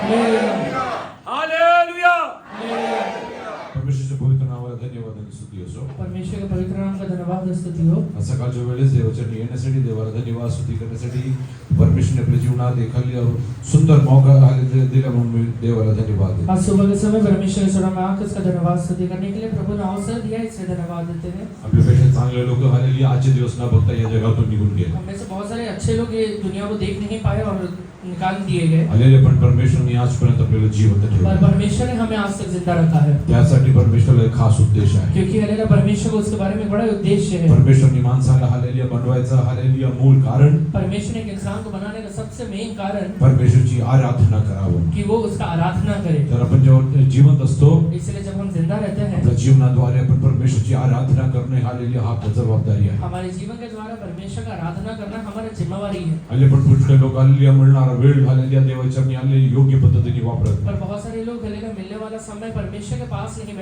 Hallelujah. परमेश्वराच्या पवित्र नावाला धन्यवाद आणि स्तुती असो. परमेश्वर के पवित्र नाम का धन्यवाद और स्तुति हो. आज सकाळच्या वेळेस देवाच्या येण्यासाठी देवाला धन्यवाद स्तुती करण्यासाठी परमेश्वरने आपल्या जीवनात एखादी सुंदर मौका दिला म्हणून मी देवाला धन्यवाद देतो. आज सुबह के समय परमेश्वर के स्वरा में आकर उसका धन्यवाद स्तुति करने के लिए प्रभु ने अवसर दिया, इसलिए धन्यवाद देते हैं. आपल्यापेक्षा चांगले लोक हालेलुया आजचे दिवस न बघता या जगातून निघून गेले. हम में से बहुत सारे अच्छे लोग ये दुनिया को देख नहीं पाए और निकाल दिए गए. हालेलुया. पण परमेश्वरने आजपर्यंत आपल्याला जिवंत पर ठेवले. परमेश्वर ने हमें आज तक जिंदा रखा है. त्यासाठी परमेश्वराला एक खास उद्देश आहे. क्योंकि हालेलुया परमेश्वर को उसके बारे में बड़ा उद्देश्य है. परमेश्वरने माणसाला हालेलुया बनवायचा हालेलुया मूळ कारण परमेश्वर ने एक इंसान को बनाने का सबसे मेन कारण परमेश्वरची आराधना करावं. कि वो उसका आराधना करे. तर आपण जेव्हा जिवंत असतो इसलिए जब हम जिंदा रहते हैं आपल्या जीवनाद्वारे आपण परमेश्वरची आराधना करणे हालेलुया हा आपली जबाबदारी आहे. हमारे जीवन के द्वारा परमेश्वर का आराधना करना हमारी जिम्मेवारी है. आले पण पुष्कळ लोक हालेलुया म्हणणार वेळ हालेलुया देवाच्या आले योग्य पद्धतीने वापरत पर बहुत सारे लोग हालेलुया मिलने वाला समय परमेश्वर के पास नहीं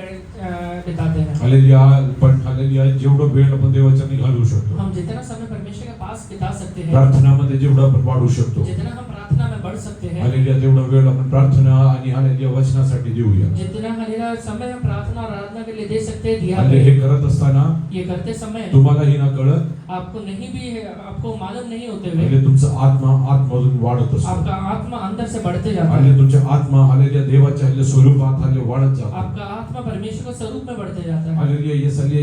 बिताते हैं. हालेलुया. पण हालेलुया जेवढं वेळ आपण देवाच्या घालवू शकतो, हम जितना समय परमेश्वर के पास बिता सकते हैं, प्रार्थनामध्ये जेवढं आपण वाढू शकतो, जितना हम प्रार्थना में बढ़ सकते हैं, हालेलुया तेवढा वेळ आपण प्रार्थना आणि हालेलुया वचनासाठी देऊया. जितना हालेलुया समय हम प्रार्थना और आराधना के लिए दे सकते हैं दिया आणि करें. हे करत असताना ये करते समय तुम्हालाही ना कळत आपको नहीं भी आपको मालूम नहीं होते हुए म्हणजे तुमचं आत्मधून वाढत असतो. आपका आत्मा अंदर से बढ़ते जाता आणि है. तुमच्या आत्मा हालेलुया देवाच्या हालेलुया स्वरूपात हालेलुया वाढत जातो. आपका आत्मा परमेश्वर के स्वरूप में बढ़ते जाता है. हालेलुया. हे सगळे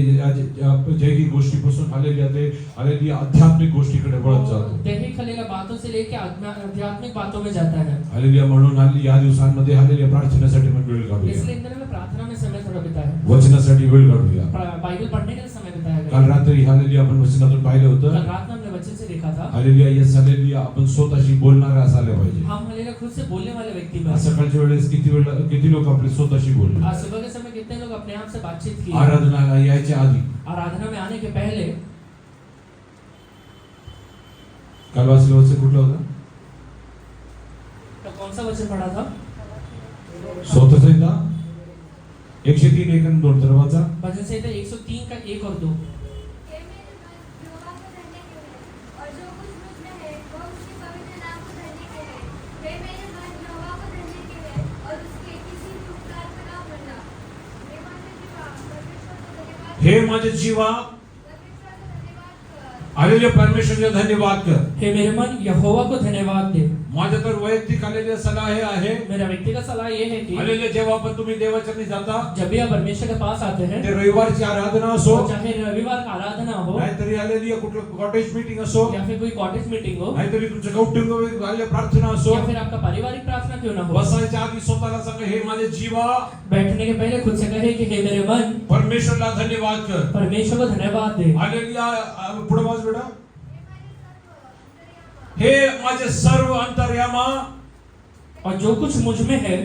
जैविक गोष्टीपासून हालेलुया ते हालेलुया आध्यात्मिक गोष्टीकडे वळत जातो. दैहिक हालेलुया बातों से लेके आध्यात्मिक बातों में जाता है. हालेलुया. म्हणून हालेलुया या दिवसांमध्ये हालेलुया प्रार्थनेसाठी पण वेळ काढूया. इसलिए इन दिनों में प्रार्थना में समय थोड़ा बिताया, वचनासाठी वेळ काढूया. बाइबल पढ़ने के लिए समय बिताया काल गया. रात्री हालेलुया आपण वचनातून पाहिलं कल होतं. रात में हमने वचन से देखा था. हालेलुया. येस हालेलुया आपण स्वतःशी बोलणारे असायला पाहिजे. हम हालेलुया खुद से बोलने वाले व्यक्ति आज बने. सकाळच्या वेळेस किती लोक आपले स्वतःशी बोलले. आज सुबह के समय कितने लोग अपने आप से बातचीत की. आराधनाला यायच्या आधी आराधना में आने के पहले काल वाचलं वचन कुठलं होतं? तो कौन सा वचन पढ़ा था? स्वतःचा 103 1 आणि 2 तर वाचा. भजन संहिता 103 का 1 और 2. हे माझे जीवा हालेलुया परमेश्वराला धन्यवाद कर. हे मेरे मन यहोवा को धन्यवाद दे. माझ्या तर वैयक्तिक हालेलुया सलाह हे आहे मेरा व्यक्तिगत सलाह ये है कि हालेलुया जेव्हा पण तुम्ही देवाच्या घरी जाता जब भी आप परमेश्वर के पास आते हैं, ते रविवारची आराधना असो तो चाहे रविवार का आराधना हो नाहीतरी हालेलुया कुठलं कॉटेज मीटिंग असो या फिर कोई कॉटेज मीटिंग हो नाहीतरी तुमचं कौटुंबिक हालेलुया प्रार्थना असो, या फिर आपका पारिवारिक प्रार्थना क्यों ना हो, बसायच्या आधी स्वतःला सांगा हे माझे जीवा बैठने के पहले खुद से कहे कि हे मेरे मन परमेश्वरला धन्यवाद कर. परमेश्वर को धन्यवाद दे. हालेलुया. पुढे वाच बेटा. हे माझे सर्व अंतर्यामा और जो कुछ मुझ में है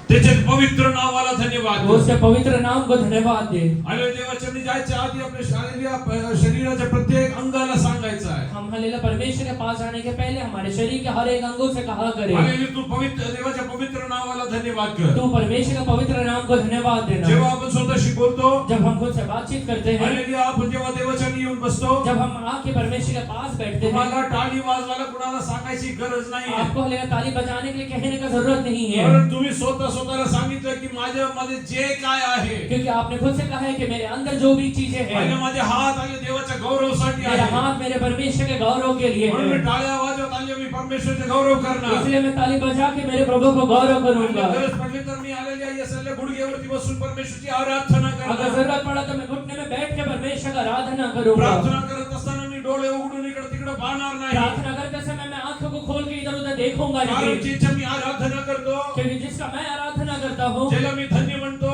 त्याच्या पवित्र नावाला धन्यवाद वो कर. उसके पवित्र नाम को धन्यवाद दे. हालेलुया. देवाच्या घरी जायच्या आधी आपल्या शरीराच्या प्रत्येक अंगाला सांगायचं आहे. हम हालेलुया परमेश्वर के पास जाने के पहले हमारे शरीर के हर एक अंगों से कहा करे हालेलुया. तू पवित्र देवाच्या पवित्र नावाला धन्यवाद कर. तू परमेश्वर के पवित्र नाम को धन्यवाद देना. जेव्हा आपण स्वतःशी बोलतो जब हम खुद से बातचीत करते हैं, हालेलुया आपण जेव्हा देवाच्या घरी येऊन बसतो जब हम आके परमेश्वर के पास बैठते हैं, तुम्हाला टाळी वाजवायला कुणाला सांगायची गरज नाही. आपको हालेलुया ताली बजाने के लिए कहने का जरूरत नहीं है, कारण तुम्ही स्वतःला सांगितलं की माझ्यामध्ये जे काय आहे क्योंकि आपने खुद से कहा है कि मेरे अंदर जो भी चीजें हैं, माझे हात आले देवाच्या गौरवासाठी मेरा आहे. हाथ मेरे परमेश्वर के गौरव के लिए म्हणून मी है. टाळ्या वाजवत आले मी परमेश्वरचे गौरव करणार. इसलिए मैं ताली बजा के मेरे प्रभु को गौरव करूंगा. गरज पडली तर मी आलेल्या या सगळ्या गुडघ्यावरती बसून परमेश्वरची आराधना अगर करणार. जरूरत पड़ा तो मैं घुटने में बैठ के परमेश्वर का आराधना करूंगा. प्रार्थना करत असताना मी डोळे उघडून इकडे तिकडे पाहणार नाही. प्रार्थना करते समय मैं आंखों को खोल के इधर उधर देखूंगा कारण नहीं, जिच्या मी आराधना करतो क्योंकि जिसका मैं आराधना करता हूँ, ज्याला मी धन्य म्हणतो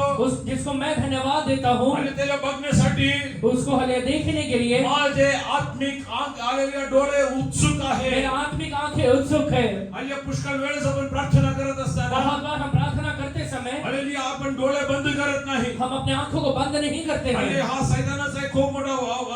जिसको मैं धन्यवाद देता हूँ, आणि त्याला बघण्यासाठी उसको हालेलुया देखने के लिए माझे आत्मिक आंख आलेले डोळे उत्सुक आहे. मेरा आत्मिक आंखें उत्सुक है. आणि पुष्कळ वेळेस आपण प्रार्थना करत असताना बहुत बार हम प्रार्थना करते समय हालेलुया आपण डोळे बंद करत नाही. हम अपने आंखों को बंद नहीं करते आणि हैं. हा सैतानाचा एक खूप मोठा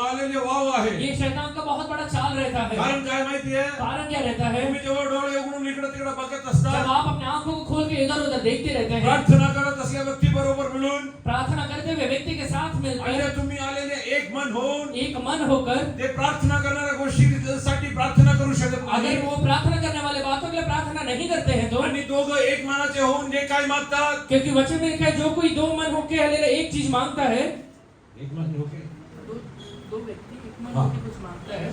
आलेले वाव आहे. ये शैतान का बहुत बड़ा चाल रहता है. कारण काय माहितीये कारण क्या रहता है? तुम्ही जेव्हा डोळे उघडून इकडे तिकडे बघत जब असता आप अपने आंखों को खोल के इधर उधर देखते रहते हैं, प्रार्थना करत असलेल्या व्यक्ती बरोबर मिळून प्रार्थना करते हुए व्यक्ति के साथ आणि मिलकर तुम्ही आलेले एक मन होऊन एक मन होकर ते प्रार्थना करणाऱ्या गोष्टीसाठी प्रार्थना करू शकत नाही. अगर वो प्रार्थना करने वाले बातों के लिए प्रार्थना नहीं करते हैं तो, आणि दोघं एक मनाचे होऊन जे काय मागतात, क्योंकि वचन में लिखा है जो कोई दो मन होकर हलेला एक चीज मांगता है, एक मन होके दो व्यक्ति एक मन हाँ। होकर कुछ मांगता है,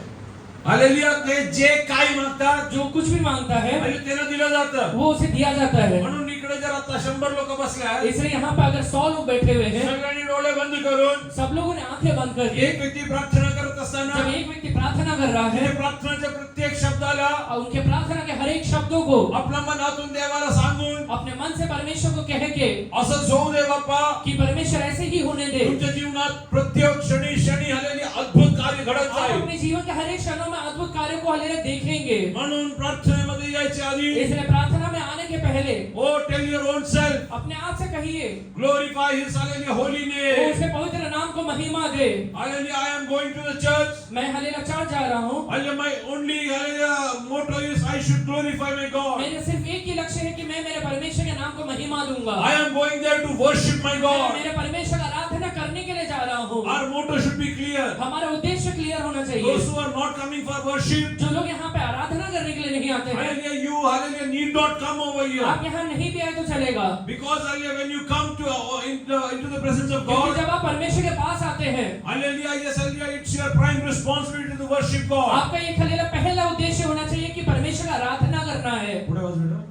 हालेलुया, ते जे काय मागतात जो कुछ भी मांगता है आणि त्यांना दिलं जातं. वो उसे दिया जाता है. म्हणून इकडे जर आता 100 लोक बसले आहेत, इसलिए यहाँ पे अगर 100 लोग बैठे हुए हैं, सगळ्यांनी डोळे बंद करून सब लोगों ने आंखें बंद कर दी. एक व्यक्ती प्रार्थना करत असताना जब एक व्यक्ति प्रार्थना कर रहा त्या है प्रार्थनाच्या प्रत्येक शब्दाला और उनके प्रार्थना के हर एक शब्दों को आपल्या मनातून देवाला सांगून अपने मन से परमेश्वर को कह के असंच होऊ दे बाप्पा, कि परमेश्वर ऐसे ही होने दे. तुमच्या जीवनात प्रत्येक क्षणी क्षणी हालेलुया अद्भुत कार्य घडत आप जाईल. अपने जीवन के हर एक क्षणों में अद्भुत कार्यों को हलेला देखेंगे. म्हणून प्रार्थनेमध्ये यायच्या आधी इसलिए प्रार्थना में आने के पहले ओ टेल योर ओन सेल्फ, अपने आप से कहिए, ग्लोरीफाय हिज हालेलुया होली वो नेम. उसके पवित्र नाम को महिमा दे. Hallelujah, I am going to the church. मैं हलेला चर्च जा रहा हूँ. Hallelujah, my only hallelujah motto is I should glorify my god. मेरे सिर्फ एक ही लक्ष्य है कि मैं मेरे परमेश्वर के नाम को महिमा दूंगा. I am going there to worship my मैं God. मेरे परमेश्वर का आराधना करने के लिए जा रहा हूँ. Our motto should be clear. हमारा उद्देश्य क्लियर होना चाहिए. Those who are not coming for worship, जो लोग यहाँ पे आराधना करने के लिए नहीं आते हैं, hallelujah, you hallelujah need not come over here. आप यहाँ नहीं भी आए तो चलेगा. Because hallelujah, when you come to into the presence of क्योंकि God, जब आप परमेश्वर के पास आते हैं, hallelujah, yes, hallelujah, it's your prime responsibility to worship God. आपका ये हलेला पहला उद्देश्य होना चाहिए कि परमेश्वर का आराधना करना है. पुढे वाच बेटा.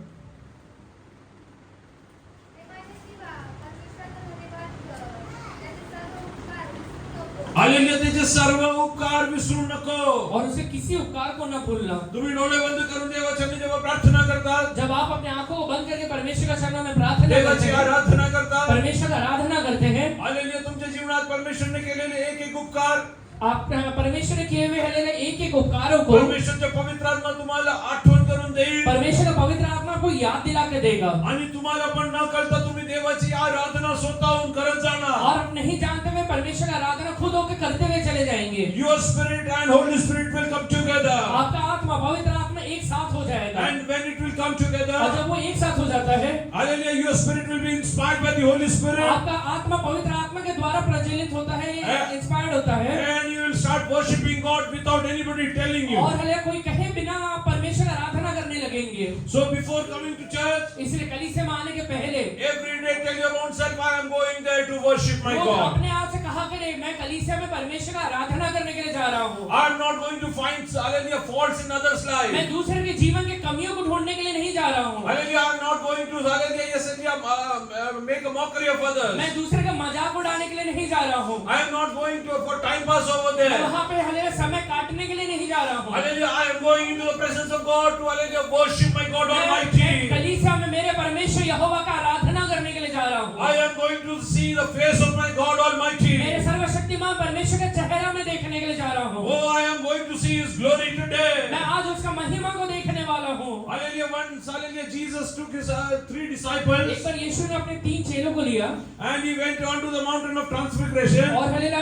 हालेलुया, त्याचे सर्व उपकार विसरू नको. और उसे किसी उपकार को न भूलना. तुम्ही डोळे बंद करून देवाच्या जेव्हा प्रार्थना करतात, जब आप अपने आंखों को बंद करके परमेश्वर का चरणों में प्रार्थना करते देवाची हैं, आराधना करतात, परमेश्वर का आराधना करते हैं, हालेलुया, तुमच्या जीवनात परमेश्वरने केलेले एक एक उपकार, आप परमेश्वर ने किए हुए हलेला एक एक उपकारों को परमेश्वरच्या पवित्र आत्मा तुम्हाला आठवण करून देईल. परमेश्वर का पवित्र आत्मा को याद दिला के देगा. आणि तुम्हाला पण न कळता तुम्ही देवाची आराधना स्वतःहून करत जाणार. और आप नहीं जानते हुए परमेश्वर का आराधना खुद होकर करते हुए चले जाएंगे. Your spirit and Holy Spirit will come together. आपका आत्मा पवित्र आत्मा एक साथ हो जाएगा. And when it will come together, और जब वो एक साथ हो जाता है, hallelujah, your spirit will be inspired by the Holy Spirit. आपका आत्मा पवित्र आत्मा के द्वारा प्रज्वलित होता है, इंस्पायर्ड होता है. And you will start worshiping God without anybody telling you. और हले कोई कहे बिना आप परमेश्वर का आराधना करने लगेंगे. So before coming to church, इसलिए कलीसिया में आने के पहले every day tell your own self, I am going there to worship my वो God. अपने आप से कहा करे, मैं कलीसिया में परमेश्वर का आराधना करने के लिए जा रहा हूँ. I am not going to find hallelujah faults in others' life. मैं दूसरे के जीवन के कमियों को ढूंढने के लिए नहीं जा रहा हूँ. Hallelujah, I am not going to hallelujah, yes, hallelujah, make a mockery of others. मैं दूसरे का मजाक उड़ाने के लिए नहीं जा रहा हूँ. I am not going to for time pass over मैं there. वहाँ पे हले समय काटने के लिए नहीं जा रहा हूँ. Hallelujah, I am going into the presence of God to hallelujah worship my God मैं Almighty. कलीसिया में मेरे परमेश्वर यहोवा का आराधना करने के लिए जा रहा हूँ. I am going to see the face of my God Almighty. मेरे सर्वशक्तिमान परमेश्वर के चेहरा में देखने के लिए जा रहा हूँ. Oh, I am going to see His glory today. मैं आज उसका महिमा को देखने वाला हूँ. Hallelujah, once hallelujah, Jesus took His 3 disciples एक बार यीशु ने अपने 3 चेलों को लिया and He went on to the mountain of transfiguration. और हलेला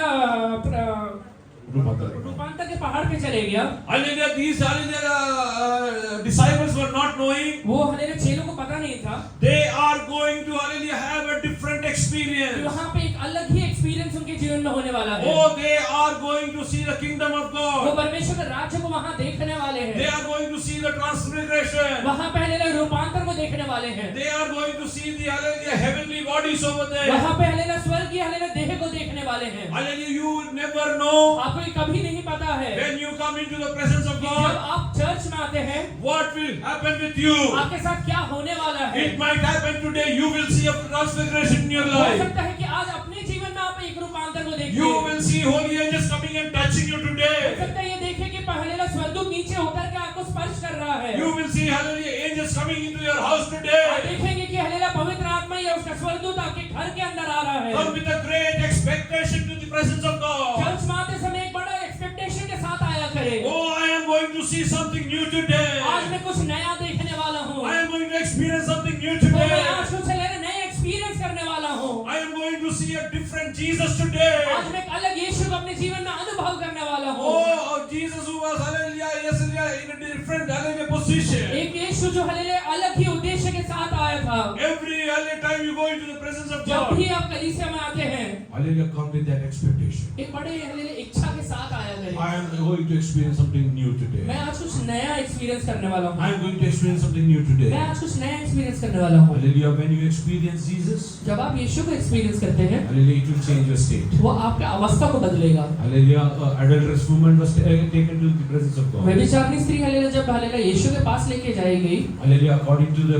रूपांतर के पहाड़ पे चले गया. Hallelujah, these hallelujah disciples were not knowing. वो हलेला चेलों को पता नहीं था. They are going to hallelujah have a different experience. वहाँ पे एक अलग ही एक्सपीरियंस उनके जीवन में होने वाला है. Oh, they are going to see the kingdom of वो God. परमेश्वर के राज्य को वहाँ देखने वाले They हैं. are going to see the transfiguration. वहाँ पे हलेला रूपांतर को देखने वाले हैं. They are going to see the hallelujah heavenly bodies over there. वहाँ पे हलेला स्वर्ग की हलेला देह को देखने वाले हैं. Hallelujah, you will never know आपको ये कभी नहीं पता है when you come into the presence of कि जब God आप चर्च में आते हैं what will happen with you. आपके साथ क्या होने वाला है. It might happen today. You will see a transfiguration in your हो life. सकता है कि आज अपने जीवन में आप एक रूपांतर को You देखिए. will see holy angels coming and touching you हो today. सकता है ये देखिए कि पहले स्वर्गदूत नीचे उतर के आपको स्पर्श कर रहा है. You will see hallelujah angels coming into your house आप today. देखेंगे कि हलेला पवित्र आत्मा या उसका स्वर्गदूत आपके घर के अंदर आ रहा है. Come with a great expectation to the presence of God. Church में आते समय एक बड़ा एक्सपेक्टेशन के साथ आया करे. Oh, I am going to see something new today. आज मैं कुछ नया देखने वाला हूँ. I am going to experience something new तो मैं today. आज कुछ नए एक्सपीरियंस करने वाला हूँ. I am going to see a different Jesus today. आज मैं एक अलग यीशु को अपने जीवन में अनुभव करने वाला हूँ. Oh, Jesus who was hallelujah, yes, hallelujah, in a different hallelujah position. uddesha. एक यीशु जो हालेलुया अलग ही उद्देश्य के साथ आया था। Every time you go into the presence of जब God, भी आप कलीसिया में आते हैं, Hallelujah, come with that expectation. एक बड़े हालेलुया इच्छा के साथ आया करें। I am going to experience something new today. मैं आज कुछ नया एक्सपीरियंस करने वाला हूँ। I am going to experience something new मैं today. आज कुछ नया एक्सपीरियंस करने वाला हूँ। Hallelujah, when you experience Jesus, जब आप यीशु को एक्सपीरियंस करते हैं, hallelujah, it will change your state. वो आपके अवस्था को बदलेगा। Hallelujah, adulterous woman was taken to the presence of God. व्यभिचारिणी स्त्री हालेलुया जब हालेलुया यीशु के पास लेके जाई गई, Hallelujah, according to the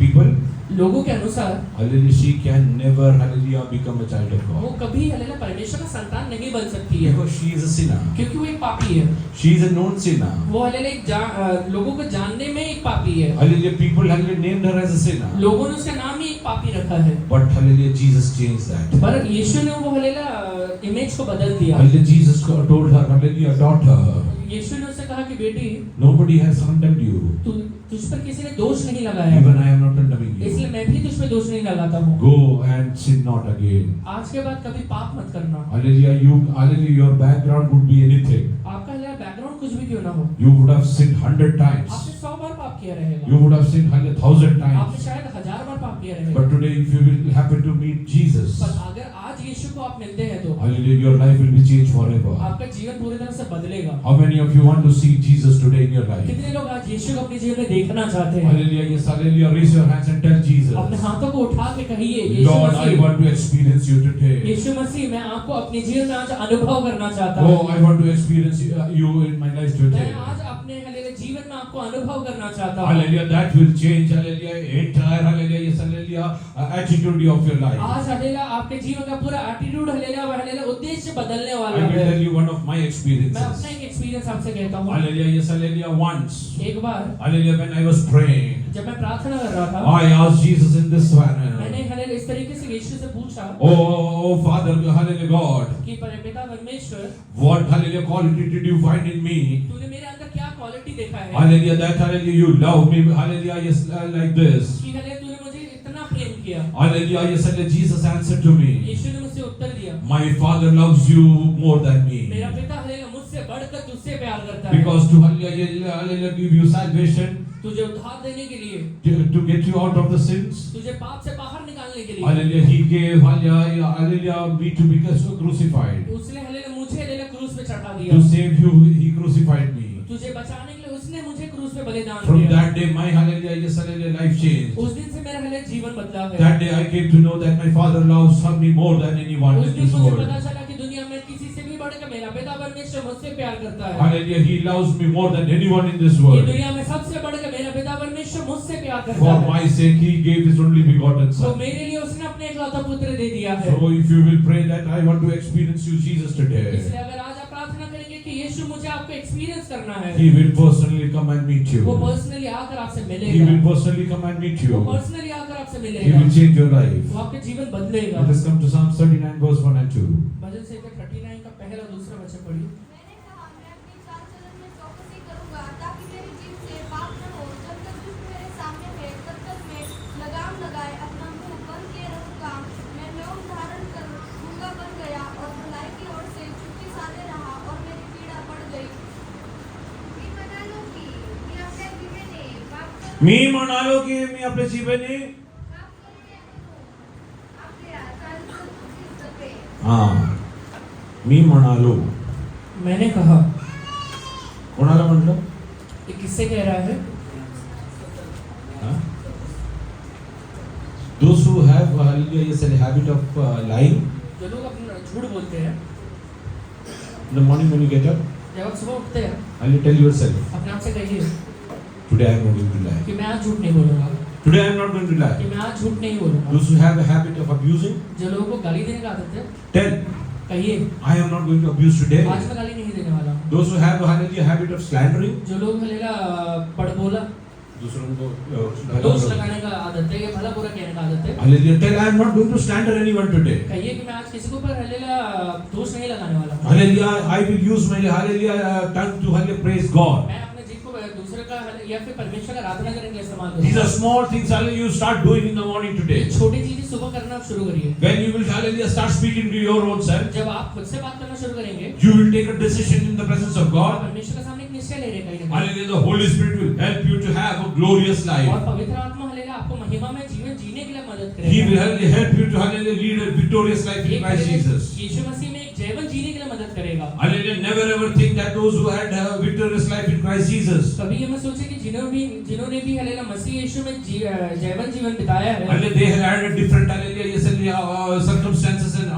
people, लोगों के अनुसार hallelujah, she can never, hallelujah, become a child of वो God. कभी हालेलुया परमेश्वर का संतान नहीं बन सकती है, Because she is a sinner. क्योंकि वो एक पापी है। She is a known sinner. वो हालेलुया लोगों को जानने में एक पापी है। Hallelujah, people, hallelujah, named her as a sinner. लोगों ने उसका नाम ही एक पापी रखा है। But, hallelujah, Jesus changed that. पर यीशु ने वो हालेलुया इमेज को बदल दिया। Hallelujah, Jesus told her, hallelujah, daughter, यीशु ने उससे कहा कि बेटी, nobody has condemned you. तुझ पर किसी ने दोष नहीं लगाया, Even I am not condemning you. इसलिए मैं भी तुझ पे दोष नहीं लगाता हूँ। Go and sin not again. आज के बाद कभी पाप मत करना। Hallelujah, your background could be anything. आपका हालेलुया बैकग्राउंड कुछ भी क्यों ना हो, You would have sinned 100 times. आपने 100 बार पाप किया रहेगा, You would have sinned 1,000 times. आपने शायद 1000 बार पाप किया रहेगा। But today, if you will happen to meet Jesus, पर अगर आज यीशु को आप मिलते हैं तो hallelujah, your life will be changed forever. आपका जीवन पूरी तरह से बदलेगा। How many of you want to see Jesus today in your life? कितने लोग आज यीशु को अपने जीवन में देखना चाहते हैं? Hallelujah, yes, hallelujah. Raise your hands and tell Jesus, अपने हाथों को उठा के कहिए, यीशु Lord, I Masih, want to experience you today. यीशु मसीह, मैं आपको अपने जीवन में आज अनुभव करना चाहता हूँ। Oh, I want to experience you in my life मैं today. आज अपने हालेलुया जीवन में आपको अनुभव करना चाहता हूँ। Hallelujah, that will change, hallelujah, entire, hallelujah, yes, hallelujah, attitude of your life. आज हालेलुया आपके जीवन का पूरा एटीट्यूड हालेलुया उद्देश्य बदलने I वाला will है। tell you one of my मैं experiences. अपना एक एक्सपीरियंस आपसे कहता हूँ। Hallelujah, yes, hallelujah, once. एक बार Hallelujah, when I was praying, जब मैं प्रार्थना कर रहा था, I asked Jesus in this manner. मैंने हालेलुया इस तरीके से यीशु से पूछा Oh, Father, hallelujah, God, कि पिता परमेश्वर, what, hallelujah, quality did you find in me? तूने मेरे अंदर क्या क्वालिटी देखा है Hallelujah, that, hallelujah, you love me, hallelujah, yes, like this. कि हालेलुया तूने मुझे इतना प्रेम किया? Hallelujah, yes, hallelujah, Jesus answered to me, यीशु ने मुझसे उत्तर दिया, my Father loves you more than me. मेरा पिता हालेलुया मुझसे बढ़कर तुझसे प्यार करता है। Because to, hallelujah, hallelujah, give you salvation, तुझे उद्धार देने के लिए, to get you out of the sins. तुझे पाप से बाहर निकालने के लिए, Hallelujah, He gave, hallelujah, hallelujah, me to be crucified. उसने हालेलुया मुझे हालेलुया क्रूस पे चढ़ा To दिया। save you, He crucified me. तुझे बचाने के लिए उसने मुझे क्रूस पे बलिदान From दिया। that day, my, hallelujah, yes, hallelujah, life changed. उस दिन से मेरा हालेलुया जीवन बदला है। That day I came to know that my Father loves me more than anyone उस in दिन this मुझे world. पता चला कि दुनिया में किसी से भी बढ़कर मेरा पिता परमेश्वर मुझसे प्यार करता है। Hallelujah, He loves me more than anyone in this ये world. दुनिया में सबसे बढ़कर मेरा पिता परमेश्वर मुझसे प्यार करता For है। my sake, He gave His only begotten तो Son. मेरे लिए उसने अपने एकलौता पुत्र दे दिया है। So if you will pray that I want to experience you, Jesus, today, इसलिए अगर आज आप प्रार्थना करेंगे कि यीशु मुझे आपको एक्सपीरियंस करना है, He will personally come and meet वो you. पर्सनली आकर आपसे He मिलेगा। will personally come and meet वो you. पर्सनली आकर आपसे He मिलेगा। will change your life. वो आपके जीवन बदलेगा। Let us come to Psalm 39 verse 1 and 2. भजन संहिता 39 का पहला और दूसरा वचन पढ़िए। मैंने कहा, मैं अपनी चाल चलन में चौकसी करूंगा, ताकि मेरी जीभ से पाप न हो। जब तक दुष्ट मेरे सामने है, तब तक मैं लगाम लगाए अपना मुंह बंद किए रहूंगा। मैं लोम धारण कर गूंगा बन गया और भलाई की ओर से चुप्पी साधे रहा और मेरी पीड़ा बढ़ गई। मी म्हणालो की मी आपल्या जीवनी मी म्हणालो. मैंने कहा, कोणाला म्हटलं? ये किससे कह रहा है? Those who have, hallelujah, yes, a habit of lying. जो लोग अपना झूठ बोलते हैं, In the morning when you get up, जब आप सुबह उठते हैं, hallelujah, tell yourself, अपने आप से कहिए today I am not going to lie. कि मैं आज झूठ नहीं बोलूंगा, Today I am not going to कि lie. मैं आज झूठ नहीं बोलूंगा। Those who have a habit of abusing, जो लोगों को गाली देने का आदत है, tell, कहिए I am not going to abuse today. आज मैं गाली नहीं देने वाला हूँ। Those who have, hallelujah, habit of slandering, जो लोग हालेलुया पड़बोला, दूसरों को दोष लगाने का आदत है या भला बुरा कहने का आदत है, hallelujah, tell I am not going to slander anyone today. कहिए कि मैं आज किसी के ऊपर हालेलुया दोष नहीं लगाने वाला हूँ। Hallelujah, I will use my, hallelujah, tongue to, hallelujah, praise God. मैं अपने जीभ को दूसरे का या फिर परमेश्वर का आराधना करने के लिए इस्तेमाल These करूंगा। are small things, hallelujah, you start doing in the morning today. छोटी चीजें सुबह करना आप शुरू करिए। When you will, hallelujah, start speaking to your own self, जब आप खुद से बात करना शुरू करेंगे, you will take a decision in the presence of आप God. परमेश्वर के सामने एक निश्चय ले रहे कहीं ना कहीं। Hallelujah, the Holy Spirit will help you to have a glorious और life. पवित्र आत्मा हालेलुया आपको महिमा में जीवन जीने के लिए मदद He will करेगा। help you to, hallelujah, lead a victorious life in Christ Jesus. यीशु मसीह में एक जीवन जीने के लिए मदद करेगा। Hallelujah, never ever think that those who had a victorious life in Christ Jesus, कभी ये मत सोचे कि जिन्होंने भी हालेलुया मसीह यीशु में जीवन बिताया है, hallelujah, they had a different, hallelujah, yes, circumstances and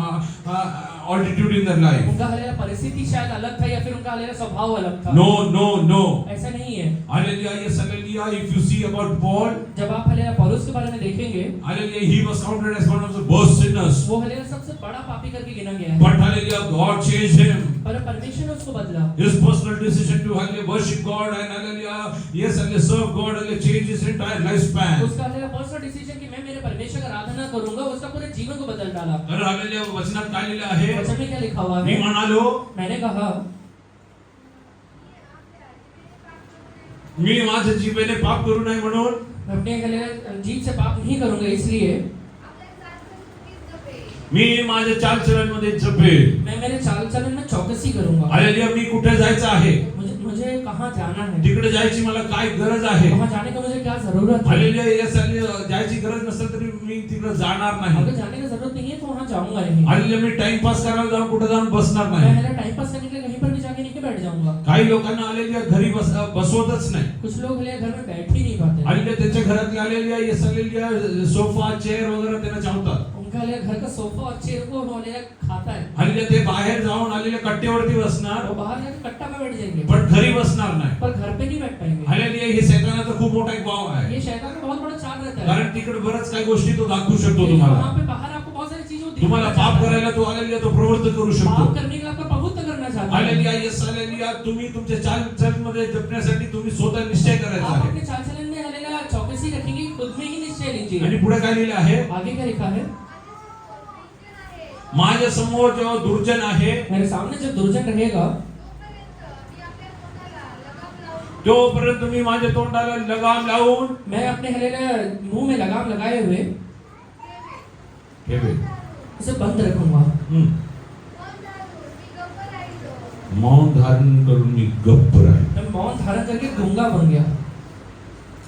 altitude in their life. उनका हालेलुया परिस्थिति शायद अलग था या फिर उनका हालेलुया स्वभाव अलग था। No, no, no. ऐसा नहीं है। Hallelujah, yes, hallelujah. If you see about Paul, जब आप हालेलुया पौलुस के बारे में देखेंगे, hallelujah, he was counted as one of the worst sinners. वो हालेलुया सबसे बड़ा पापी करके गिना गया है। But hallelujah, God changed him. पर परमेश्वर ने उसको बदला। His personal decision to hallelujah worship God and hallelujah, yes, hallelujah serve God, hallelujah change his entire lifespan. उसका हालेलुया पर्सनल डिसीजन कि मैं मेरे परमेश्वर का आराधना करूंगा, उसका पूरे जीवन को बदल डाला। तर hallelujah वचनात काय लिहिलं आहे? वचन में क्या लिखा हुआ मी है? म्हणालो, मैंने कहा मी माझ्या जीवेने पाप करू नये म्हणून मैं अपने हालेलुया जीभ से पाप नहीं करूंगा, इसलिए मी माझ्या चालचलनमध्ये जपेल. मैं मेरे चाल चलन में चौकसी करूंगा। hallelujah, मी कुठे जायचं आहे? मुझे कहाँ जाना है, तिकडे जायची मला काय गरज आहे? वहाँ जाने का मुझे क्या जरूरत है। hallelujah, yes, hallelujah जायची गरज नसेल तरी मी तिकडे जाणार अगर नाही. जाने की जरूरत नहीं है तो वहाँ जाऊंगा नहीं। hallelujah, मी टाइम पास करायला जाऊन कुठे जाऊन बसणार मैं नाही. हालेलुया टाइम पास करने के लिए कहीं पर भी जाके नहीं बैठ जाऊंगा। काही लोकांना hallelujah घरी बसवतच नाही. कुछ लोग हालेलुया घर में बैठ ही नहीं पाते। hallelujah त्यांच्या घरातले hallelujah yes, hallelujah sofa chair वगैरे त्यांना चावतात. उनका हालेलुया घर का सोफा और चेयर को हालेलुया खाता है। hallelujah ते बाहेर जाऊन hallelujah कट्ट्यावरती बसणार, वो बाहर जाके कट्टा पे बैठ जाएंगे, पण घरी बसणार नाही. पर घर पे नहीं बैठ पाएंगे। hallelujah हे शैतानाचा खूप मोठा एक भाव आहे. ये शैतान का बहुत बड़ा चाल रहता है। कारण तिकडे बरंच काही गोष्टी तो दाखवू शकतो क्योंकि तुम्हाला. वहाँ पे बाहर आपको बहुत सारी चीजें दिखाना तुम्हाला चाहता पाप है। करायला तो hallelujah तो प्रवृत्त करू शकतो. पाप करने के लिए आपको प्रभुत्व करना चाहता है। hallelujah yes, hallelujah तुम्ही तुमच्या चालचलनमध्ये जपण्यासाठी तुम्ही स्वतः निश्चय करायचा आप आहे. अपने चाल चलन में हालेलुया चौकसी रखेंगे, खुद में ही निश्चय लीजिए। आणि पुढे काय लिहिलं आहे? आगे क्या लिखा है? माझ्या समोर जेव्हा दुर्जन आहे मेरे सामने जो दुर्जन रहेगा, तोपर्यंत मी माझ्या तोंडाला लगाम लावून मैं अपने हालेलुया मुंह में लगाम लगाए हुए ठेवेल. उसे बंद रखूंगा। मौन धारण करून मी गप्प राहील. मैं मौन धारण करके गूंगा बन गया।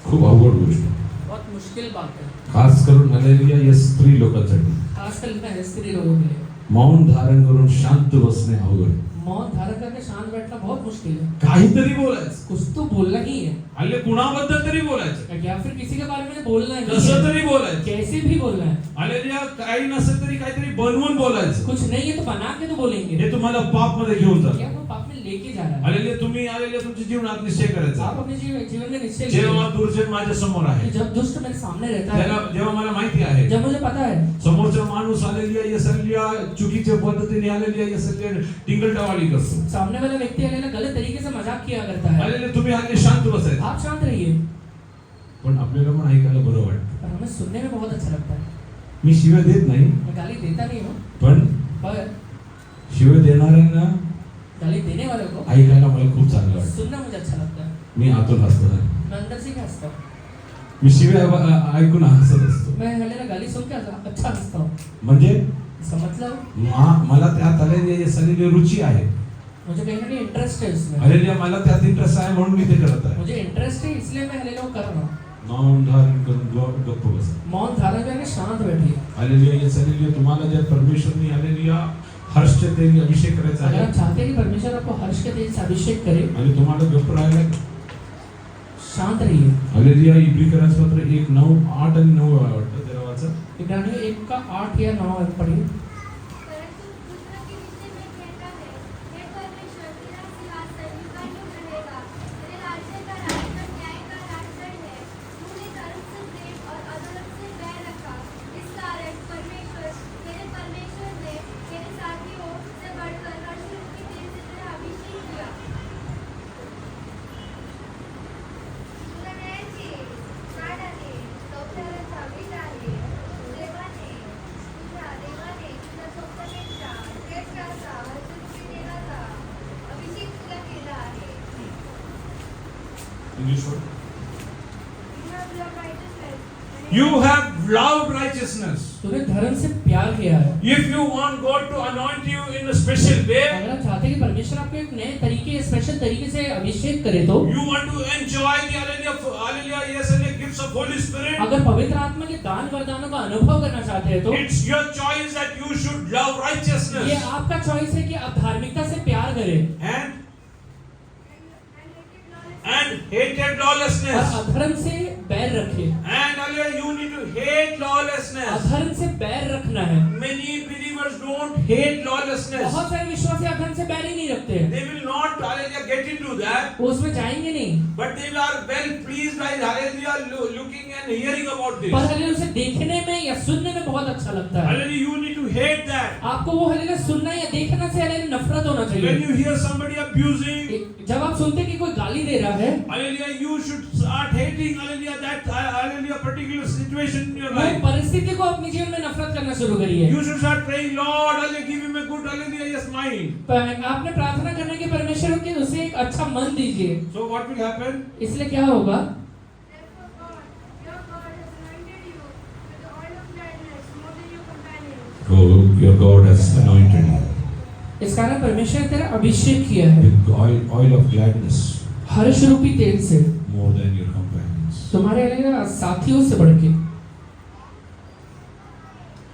खूप अवघड गोष्ट आहे. बहुत मुश्किल बात है, खास करून हालेलुया या स्त्री लोकांसाठी. खासकर मैं स्त्री लोगों के लिए। मौन धारण करून शांत बसणे अवघड आहे. मौन धारण करके शांत बैठना बहुत मुश्किल है। काहीतरी बोलायचं. कुछ तो बोलना ही है, हल्ले कुणाबद्दल तरी बोलायचं. या फिर किसी के बारे में बोलना ही कसं है, तरी बोलायचं. कैसे भी बोलना है। हल्लेलुया काही नसेल तरी काहीतरी बनवून बोलायचं. कुछ नहीं है तो बना के तो बोलेंगे। हे तुम्हाला पाप मध्ये घेऊन जातं. क्या वो पाप में लेके जा रहा है। हल्लेलुया तुम्ही आलेले तुमच्या जीवनात निश्चय आप करायचा. अपने जीवन में निश्चय लीजिए जेव्हा दुर्जन माझ्या समोर आहे, कि जब दुष्ट मेरे सामने रहता त्याला है, जेव्हा मला माहिती आहे जब मुझे पता है समोरचा माणूस आलेली यसल्या चुकीच्या पद्धतीने आलेली यसल्या टिंगलटावाळी करतो. सामने वाला व्यक्ति हालेलुया गलत तरीके से मजाक किया करता है, आलेले तुम्ही हल्ले शांत बसायचं. आप शांत रहिए। पण आपल्याला पण ऐकायला बरं वाटतं. पर हमें सुनने में बहुत अच्छा लगता है। मी शिव्या देत नाही, मैं गाली देता नहीं हूँ, पण पर शिव्या देणाऱ्यांना गाली देने वाले को ऐकायला मला खूप चांगलं वाटतं. सुनना मुझे अच्छा लगता है। मी आतून हसतो. मैं अंदर से क्या हंसता हूँ, मी शिव्या ऐकून हसत असतो. मैं हालेलुया गाली सुन के अच्छा हंसता हूँ। म्हणजे इसका मतलब मला त्यात आलेली रुची आहे. मुझे कहीं ना कहीं इंटरेस्ट है उसमें। हालेलुया मला त्यात इंटरेस्ट आहे म्हणून मी ते करत आहे. मुझे इंटरेस्ट है इसलिए मैं हालेलुया कर रहा हूँ। मौन धारण करून गप्प बसा. मौन धारण करके शांत बैठिए। Hallelujah yes hallelujah. तुम्हाला जर परमेश्वरनी हालेलुया हर्ष तेल अभिषेक करायचा अगर आहे आप चाहते हैं कि परमेश्वर आपको हर्ष के तेज से अभिषेक करे, आणि तुम्हाला गप्प राहायला शांत रहिए। हालेलुया. इब्रिकरांचं पत्र 1:9, 8 आणि 9 वाटतं जरा वाचा. इब्रानियों 1 का 8 या 9 पढ़िए। परंतु दूसरा के नीचे में कहता है, हे परमेश्वर तेरा सिंहासन युगानुयुग रहेगा, तेरे राज्य का राजगढ़ न्याय का राजगढ़ है। तूने धर्म से प्रेम और अधर्म से बैर रखा, इस कारण परमेश्वर तेरे परमेश्वर ने तेरे साथियों से बढ़कर हर्ष रूपी तेल से तेरा अभिषेक किया। सुनाण्याची झाडाने, चौथऱ्याचा बीज आहे. देवाने love righteousness. You have loved righteousness. तूने धर्म से प्यार किया है। If you want God to anoint you in a special way, अगर आप चाहते हैं कि परमेश्वर आपको एक नए तरीके, स्पेशल तरीके से अभिषेक करे तो you want to enjoy the hallelujah, yes, and the gifts of Holy Spirit, अगर पवित्र आत्मा के दान वरदानों का अनुभव करना चाहते हैं तो it's your choice that you should love ये righteousness आपका चॉइस है कि आप धार्मिकता से प्यार करें and hated और lawlessness. अधर्म से बैर रखें। And hallelujah, you need to hate lawlessness. अधर्म से बैर रखना है। Many believers don't hate lawlessness. बहुत सारे विश्वासी अधर्म से बैर ही नहीं रखते हैं। They will not, hallelujah, get into that. वो उसमें जाएंगे नहीं। But they are well pleased by, hallelujah, looking and hearing about this. पर हालेलुया उसे देखने में या सुनने में बहुत अच्छा लगता है। Hallelujah, you need to hate that. आपको वो हालेलुया सुनना या देखना से हालेलुया नफरत होना When चाहिए। you hear somebody abusing, जब आप सुनते हैं कि कोई गाली दे रहा है, hallelujah, you should start hating, hallelujah, that, hallelujah, particular situation in your वो life. परिस्थिति को अपने जीवन में नफरत करना शुरू करिए। You should start praying, Lord, hallelujah, give him a good, hallelujah, yes, mind. आपने प्रार्थना करने की परमेश्वर की उसे एक अच्छा मन दीजिए। So what will happen? इसलिए क्या होगा? Therefore God, your God has anointed you with the oil of gladness more than your companions. Oh, your God has anointed you इस कारण परमेश्वर ने तेरा अभिषेक किया है with oil of gladness हर्ष रूपी तेल से, more than your companions. तुम्हारे हालेलुया साथियों से बढ़ के।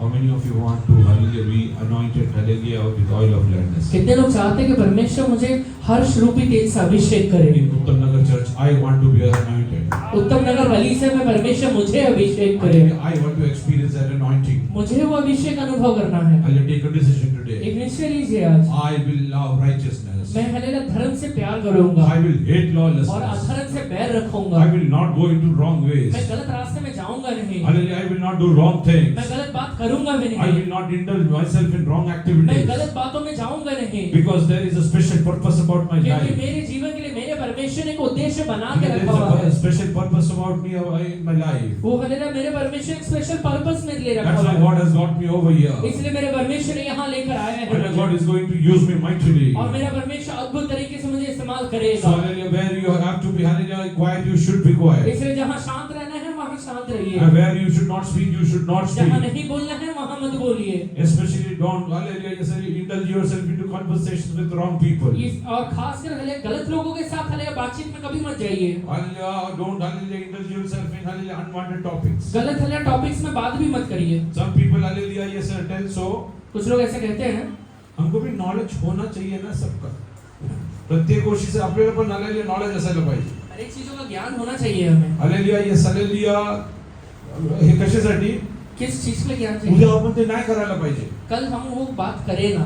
How many of you want to, hallelujah, be anointed, hallelujah, with oil of gladness? कितने लोग चाहते हैं कि परमेश्वर मुझे हर्ष रूपी तेल से अभिषेक करे? In Uttam Nagar Church, I want to be anointed. उत्तम नगर वाली से मैं परमेश्वर मुझे अभिषेक करे, I want to experience that anointing. मुझे वो अभिषेक अनुभव करना है। I'll take a decision today. एक निश्चय लीजिए आज, I will love righteousness. मैं हालेलुया धर्म से प्यार करूंगा I will hate और lawlessness. अधर्म से बैर रखूंगा। I will not go into wrong ways. मैं गलत रास्ते में जाऊंगा नहीं, Hallelujah, I will not do wrong things. मैं गलत बात करूंगा भी I नहीं, will not indulge myself in wrong मैं activities. गलत बातों में जाऊंगा नहीं, Because there is a special purpose about my क्योंकि life. मेरे जीवन के लिए मेरे परमेश्वर ने एक उद्देश्य बना के There रखा हुआ is है। a special purpose about me in my life. वो हालेलुया मेरे परमेश्वर एक स्पेशल पर्पस मेरे लिए रखा That's हुआ why है, God has got me over here. इसलिए मेरे परमेश्वर ने यहाँ लेकर आया है And God मुझे। is going to use me mightily. और मेरा परमेश्वर अद्भुत तरीके से मुझे इस्तेमाल So करेगा। hallelujah, where you have to be hallelujah quiet, you should be quiet. इसलिए जहाँ शांत रहना है वहाँ शांत रहिए, And where you should not speak, you should not जहाँ speak. नहीं बोलना है वहाँ मत बोलिए। Especially don't hallelujah, yes, indulge yourself into conversations with wrong people. और खासकर हालेलुया गलत लोगों के साथ हालेलुया बातचीत में कभी मत जाइए। Hallelujah, don't hallelujah indulge yourself in hallelujah unwanted topics. गलत हालेलुया टॉपिक्स में बात भी मत करिए। Some people hallelujah yes tell so. कुछ लोग ऐसे कहते हैं, हमको भी नॉलेज होना चाहिए ना सबका. प्रत्येक गोष्टी से आपल्याला पण hallelujah नॉलेज असायला पाहिजे. हर एक चीजों का ज्ञान होना चाहिए हमें। hallelujah yes hallelujah हे कशासाठी? किस चीज का ज्ञान चाहिए? उद्या आपण ते नाही करायला पाहिजे. कल हम वो बात करें ना।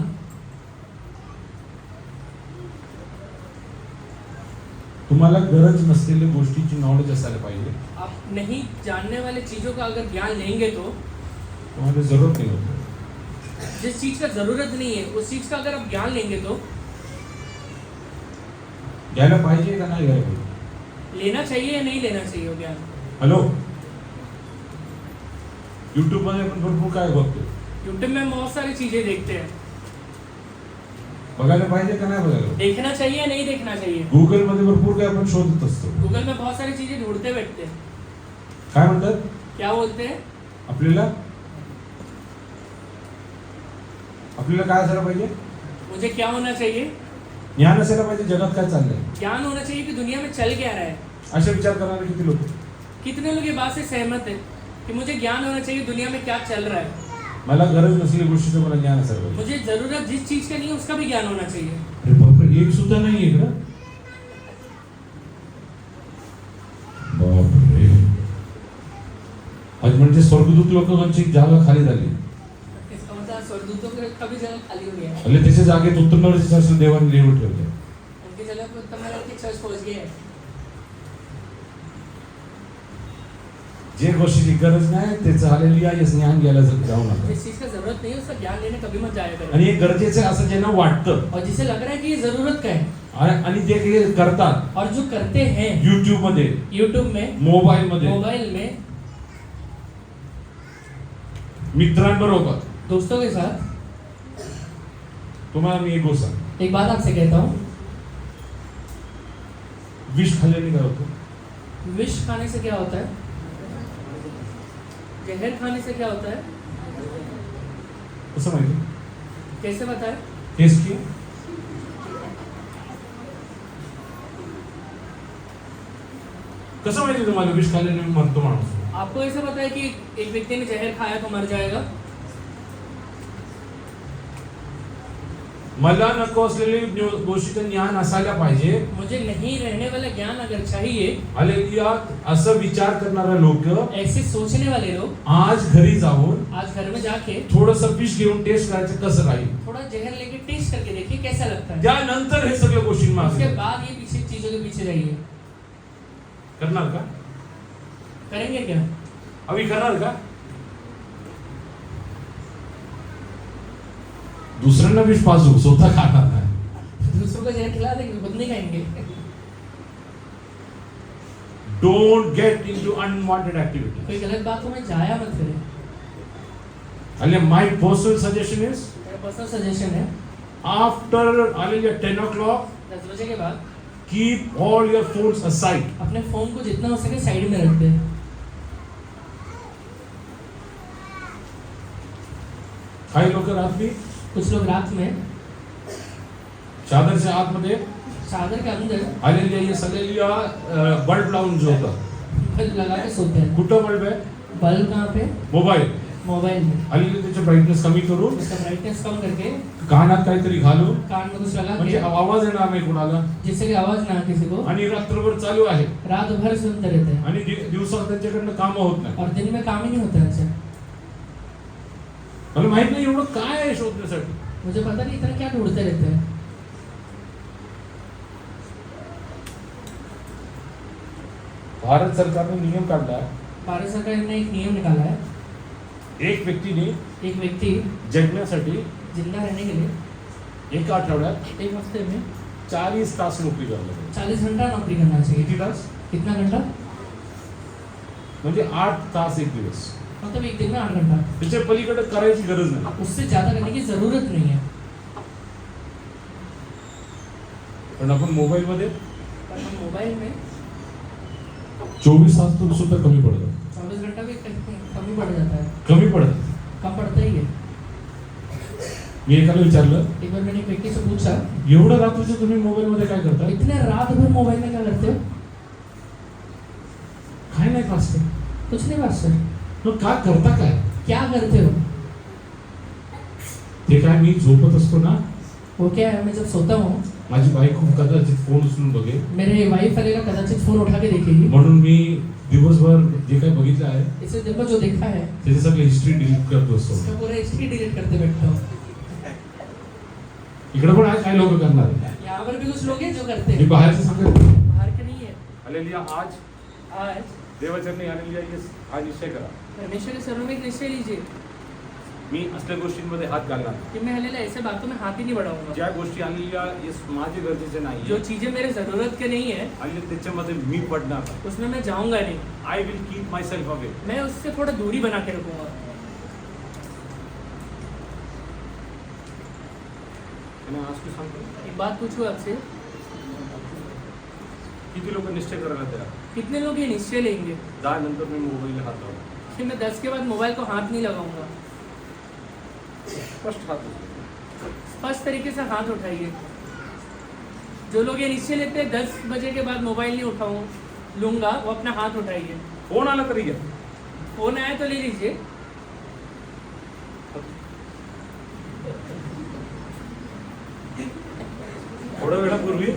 तुम्हाला गरज नसलेल्या गोष्टीची नॉलेज असायला पाहिजे. आप नहीं जानने वाले चीजों का अगर ज्ञान लेंगे तो तुम्हाला जरूरत नाही होत. जिस चीज का जरूरत नहीं है उस चीज का अगर आप ज्ञान लेंगे तो घ्यायला पाहिजे का नाही घ्यायला पाहिजे? लेना चाहिए या नहीं लेना चाहिए वो ज्ञान? हॅलो, YouTube मध्ये आपण भरपूर काय बघतो. यूट्यूब में बहुत सारी चीजें देखते हैं, बघायला पाहिजे का नाही बघायला? देखना चाहिए या नहीं देखना चाहिए? Google मध्ये भरपूर काय आपण शोधत असतो. गूगल में बहुत सारी चीजें ढूंढते बैठते हैं। काय म्हणतात? क्या बोलते हैं? आपल्याला काय असायला पाहिजे? मुझे क्या होना चाहिए? ज्ञान असायला पाहिजे जगात काय चाललंय. ज्ञान होना चाहिए कि दुनिया में चल क्या रहा है। असे विचार करणारे किती लोक. कितने लोग ये बात से सहमत है कि मुझे ज्ञान होना चाहिए दुनिया में क्या चल रहा है? मला गरज नसलेल्या गोष्टीचं मला ज्ञान असायला पाहिजे. मुझे जरूरत जिस चीज का नहीं है उसका भी ज्ञान होना चाहिए। अरे बापरे, एक सुद्धा नाहीये का? बापरे, आज म्हणजे स्वर्गदूत लोकांची जागा खाली झाली. इसका मतलब स्वर्गदूतों का भी जगह खाली हो गया है, आणि त्याच्या जागेत उत्तरनगरची शासन देवाने निवडून ठेवले. उनकी जगह पर उत्तम की चर्च पहुंच गई है। जे गोष्टीची गरज नाही त्याचं हालेलुया हे ज्ञान घ्यायला जाऊ नका. जिस चीज का जरूरत नहीं है उसका ज्ञान लेने कभी मत जाया करो। आणि हे गरजेचं आहे असं ज्यांना वाटतं और जिसे लग रहा है कि ये जरूरत का है आणि जे काही करतात और जो करते हैं YouTube मध्ये, यूट्यूब में, मोबाईल मध्ये, मोबाइल में, मित्रांबरोबर. दोस्तों के साथ, तुम्हाला मी एक गोष्ट सांगतो. एक बात आपसे कहता हूँ, विष खाल्ल्याने काय होतं? विष खाने से क्या होता है? जहर खाने से क्या होता है? कसं माहिती? कैसे बताए? टेस्ट की कसं माहिती तुम्हाला विष खाल्ल्याने मरतो माणूस? आपको ऐसे पता है कि एक व्यक्ति ने जहर खाया तो मर जाएगा? मला नको असलेले गोष्टीचं ज्ञान असायला पाहिजे. मुझे नहीं रहने वाला ज्ञान अगर चाहिए, हालेलुया. असं विचार करणारे लोक ऐसे सोचने वाले लोग आज घरी जाऊन आज घर में जाके थोडंसं विष घेऊन टेस्ट करायचं कसं राहील. थोड़ा जहर लेके टेस्ट करके देखिए कैसा लगता है. त्यानंतर हे सगळं गोष्टी उसके मागे बाद ये पीछे चीजों के पीछे जाइए. करणार का? करेंगे क्या? अभी करणार का? दुसऱ्यांना विष पाजू, स्वतः खाणार नाही. दूसरों को जहर खिला देंगे, खुद नहीं खाएंगे. Don't get into unwanted activity. कोई गलत बातों में जाया मत करें. Hallelujah. My personal suggestion is मेरा पर्सनल सजेशन है, आफ्टर हालेलुया 10 o'clock 10 बजे के बाद keep all your phones aside. अपने फोन को जितना हो सके साइड में रख दें. काही लोक रात्री कुछ लोग रात में चादरच्या आतमध्ये चादर के अंदर हालेलुया ये सलेलिया बल्ब लावून झोपतात. बल्ब लगा के सोते हैं. कुठं बल्ब आहे? बल्ब कहाँ पे? मोबाईल. मोबाइल में. हालेलुया त्याची ब्राईटनेस कमी करून उसका ब्राइटनेस कम करके कानात काहीतरी घालून कान में कुछ लगा म्हणजे के आवाज येणार नाही कुणाला जिससे कि आवाज ना आए किसी को, आणि रात्रभर चालू आहे रात भर सुनते रहते हैं आणि दिवसात त्यांच्याकडनं कामं होत नाही. और दिन में काम ही नहीं होता है. मला माहित नाही एवढं काय आहे शोधण्यासाठी. मुझे पता नहीं इतना क्या ढूंढते रहते हैं. भारत सरकारने नियम काढला. भारत सरकार ने एक नियम निकाला है. एक व्यक्तीने एक व्यक्ति जगण्यासाठी जिंदा रहने के लिए एका आठवड्यात एक हफ्ते में 40 तास नोकरी करायला पाहिजे. 40 घंटा नौकरी करना चाहिए. किती तास? कितना घंटा? म्हणजे 8 तास एक दिवस. मतलब एक दिन में 8 घंटा. त्याच्या पलीकडे करायची गरज नाही. उससे ज्यादा करने की जरूरत नहीं है. पण आपण मोबाईल मध्ये पर हम मोबाइल में 24 तास तर सुद्धा कमी पडतात. 24 घंटा भी कमी पड़ जाता है. कमी पडत. कम पड़ता ही है. मी एकाला विचारलं एक बार मैंने एक व्यक्ति से पूछा, एवढं रात्रीचं तुम्ही मोबाईल मध्ये काय करता? इतने रात भर मोबाइल में क्या करते हो? काय नाही पास. कुछ नहीं बात सर. मग काय करता काय? क्या करते हो? ते काय मी झोपत असतो ना, वो क्या है, मैं जब सोता हूँ माझी बायको कदाचित फोन उचलून बघेल मेरे वाइफ वाले का कदाचित फोन उठा के देखेगी. म्हणून मी दिवसभर जे काही बघितलं आहे इससे दिन भर जो देखा है त्याची सगळी हिस्ट्री डिलीट करतो असतो. उसका पूरा हिस्ट्री डिलीट करते बैठता हूँ. इकडे पण आहे काय लोक करणार. यहाँ पर भी कुछ लोग हैं जो करते मी हैं. बाहेरचं सांगत. बाहर के नहीं है. हालेलुया. आज आज देवाचरणी हालेलुया हा निश्चय करा. परमेश्वर के चरणों में एक निश्चय लीजिए मी असल्या गोष्टींमध्ये हात घालणार. कि मैं हले ऐसे बातों में हाथ ही नहीं बढ़ाऊंगा. ज्या गोष्टी हालेलुया माझे गरजेचे जो नाही चीजें मेरे जरूरत के नहीं है हालेलुया त्याच्यामध्ये मी पडणार नाही. उसमें मैं जाऊंगा नहीं. I will keep my self away. मैं उससे थोड़ा दूरी बना के रखूंगा. आणि आज तू सांगतो एक बात पूछूं आपसे, किती लोक निश्चय करायला तयार. कितने लोग ये निश्चय लेंगे 10 नंतर मी मोबाईल हात लावला. कि मैं 10 के बाद मोबाइल को हाथ नहीं लगाऊंगा? स्पष्ट हात उचलतो. स्पष्ट तरीके से हाथ उठाइए. जो लोग ये निश्चय लेते हैं 10 बजे के बाद मोबाइल नहीं उठाऊं लूंगा, वो अपना हाथ उठाइए. फोन आला तरी घ्या. फोन आया तो ले लीजिए. थोड्या वेळापूर्वी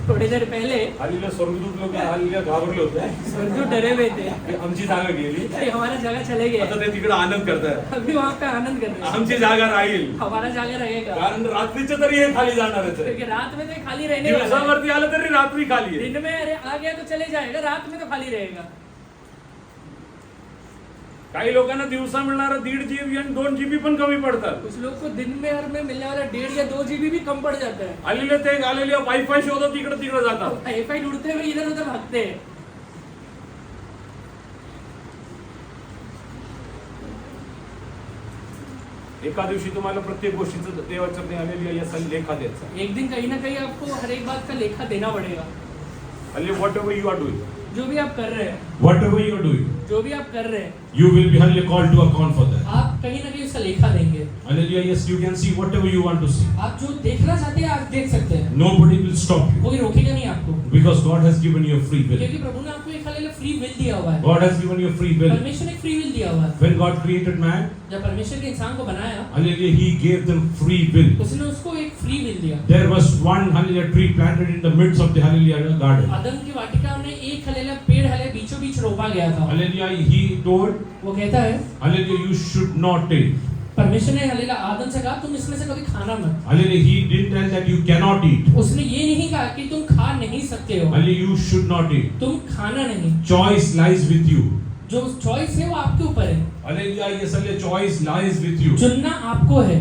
थोड़ी देर पहले हालेलुया स्वर्गदूत लोक हालेलुया घाबरले होते स्वर्गदूत डरे हुए थे की आमची जागा गेली. कि हमारा जगह चले गए. आता ते तिकडे आनंद करतायत. अभी वहाँ पे आनंद कर रहे हैं. आमची जागा राहील. हमारा जगह रहेगा कारण रात्रीचे तरी हे खाली जाणारच आहे. क्योंकि रात में तो खाली रहने वाला है. दिवसावरती आलं तरी रात्री खाली आहे. दिन में अरे आ गया तो चले जाएगा, रात में तो खाली रहेगा. काही लोकांना दिवसा मिळणारा 1.5 GB आणि 2 GB पण कमी पडतात. कुछ लोग को दिन में और में मिलने वाला 1.5 या 2 GB भी कम पड़ जाता है. आलेले ते आलेले वायफाय शोधत इकडे तिकडे जातात. वाईफाई ढूंढते हुए इधर उधर भागते हैं. एका दिवशी तुम्हाला प्रत्येक गोष्टीचं देवाच्या आलेली या लेखा द्यायचा. एक दिन कहीं ना कहीं आपको हर एक बात का लेखा देना पड़ेगा. आणि whatever you are doing जो भी आप कर रहे हैं, whatever you are doing, जो भी आप कर रहे हैं, you will be hallelujah called to account for that. आप कहीं ना कहीं उसका लेखा देंगे। Hallelujah, yes, you can see whatever you want to see. आप जो देखना चाहते हैं आप देख सकते हैं, Nobody will stop you कोई रोकेगा नहीं आपको, because God has given you a free will. क्योंकि प्रभु ने आपको एक हालेलुया फ्री विल दिया हुआ है। God has given you a free will. परमेश्वर ने एक फ्री विल दिया हुआ है। When God created man, जब परमेश्वर ने इंसान को बनाया, hallelujah, He gave them free will. उसने उसको एक फ्री विल दिया। There was one hallelujah tree planted in the midst of the hallelujah garden. आदम की वाटिका में एक हालेलुया पेड़ हालेलुया बीचों बीच रोपा गया था। Hallelujah, He told, वो कहता है, hallelujah, you should not take. परमेश्वर ने हालेलुया आदम से कहा तुम इसमें से कभी खाना मत। Hallelujah, He didn't tell that you cannot eat. उसने ये नहीं कहा कि तुम खा नहीं सकते हो, Hallelujah, you should not eat. तुम खाना नहीं। Choice lies with you. जो चॉइस है वो आपके ऊपर है, Hallelujah, yes, hallelujah, choice lies with you. चुनना आपको है।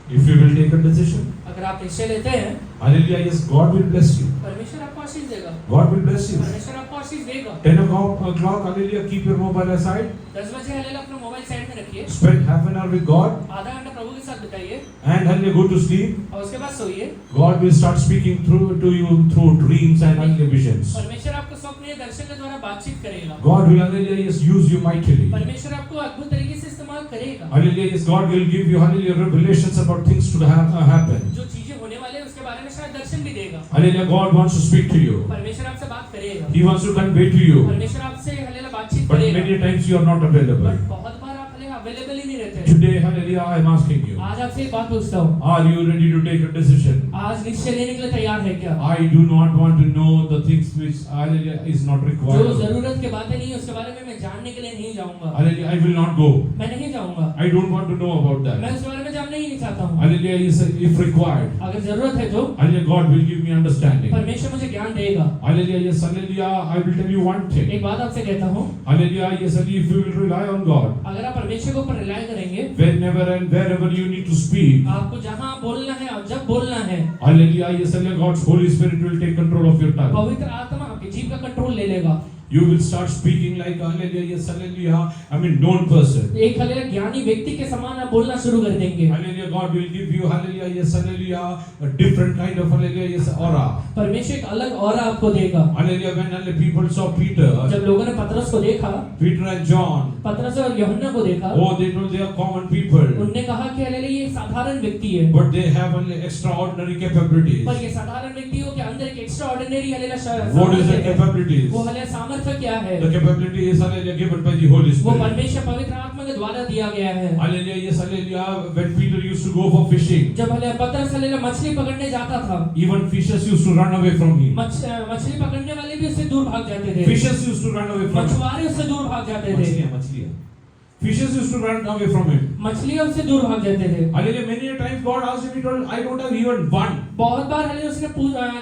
If you will take a decision, अगर आप निश्चय लेते हैं, hallelujah, yes, God will bless you. परमेश्वर आपको आशीष देगा, God will bless you. परमेश्वर आपको आशीष देगा। 10 o'clock, hallelujah, keep your mobile aside. 10 बजे हालेलुया अपना मोबाइल साइड में रखिए, Spend half an hour with God. आधा घंटा प्रभु के साथ बिताइए And hallelujah, go to sleep. और उसके बाद सोइए। God will start speaking to you through dreams and hallelujah visions. परमेश्वर आपको स्वप्न या दर्शन के द्वारा बातचीत करेगा। God will hallelujah, yes, use you mightily. परमेश्वर आपको अद्भुत तरीके से इस्तेमाल करेगा। Hallelujah, yes, God will give you hallelujah revelations about things to happen. जो चीजें होने वाले हैं उसके बारे में शायद दर्शन भी देगा। Hallelujah, God wants to speak to you. परमेश्वर आपसे बात करेगा, He wants to convey to you. परमेश्वर आपसे हालेलुया बातचीत But करेगा। many times you are not available. But बहुत बार आप हालेलुया अवेलेबल ही नहीं रहते। Today, hallelujah, I am asking you. आज आपसे एक बात पूछता हूँ, Are you ready to take a decision? आज निश्चय लेने के लिए तैयार है क्या? I do not want to know the things which hallelujah is not जो required. जरूरत की बातें नहीं है उसके बारे में मैं जानने के लिए नहीं जाऊंगा, Hallelujah, I will not go. मैं नहीं जाऊंगा, I don't want to know about मैं that. उसके बारे में जानना ही नहीं चाहता हूँ। Hallelujah, is if required. अगर जरूरत है तो Hallelujah, God will give me understanding. परमेश्वर मुझे ज्ञान देगा। Hallelujah, yes, hallelujah, I will tell you one thing. एक बात आपसे कहता हूँ, Hallelujah, yes, hallelujah, if you will rely on God, अगर आप परमेश्वर के ऊपर रिलाय करेंगे, whenever and wherever you need to speak, आपको जहाँ बोलना है और जब बोलना है, hallelujah, yes, hallelujah, God's Holy Spirit will take control of your tongue. पवित्र आत्मा आपके जीव का कंट्रोल ले लेगा। You will start speaking like hallelujah, yes, hallelujah, I mean known person. एक हालेलुया ज्ञानी व्यक्ति के समान आप बोलना शुरू कर देंगे। Hallelujah, God will give you hallelujah, yes, hallelujah, a different kind of hallelujah, yes, aura. परमेश्वर एक अलग ऑरा आपको देगा। Hallelujah, when hallelujah, people saw Peter, जब लोगों ने पतरस को देखा, Peter and John, पतरस और यूहन्ना को देखा, oh, they know they are common people, उनने कहा कि हालेलुया ये एक साधारण व्यक्ति है, but they have only extraordinary capabilities. पर ये साधारण व्यक्तियों के अंदर एक extra ordinary hallelujah What is the सामर्थ्य है। capabilities? वो हालेलुया सामर्थ्य क्या है? The capability is hallelujah given by the Holy वो Spirit. परमेश्वर पवित्र आत्मा के द्वारा दिया गया है। Hallelujah, yes, hallelujah. When Peter used to go for fishing, जब हालेलुया पतरस हालेलुया मछली पकड़ने जाता था, even fishes used to run away from him. मछली पकड़ने वाले भी उससे दूर भाग जाते थे। Fishes used to run away from him. मछुआरे उससे दूर भाग जाते थे। मछलियाँ. Fishes used to run away from him. मछलियाँ उससे दूर भाग जाते थे। Hallelujah, many a times God asked him, he told, I don't have even one. बहुत बार हालेलुया उसने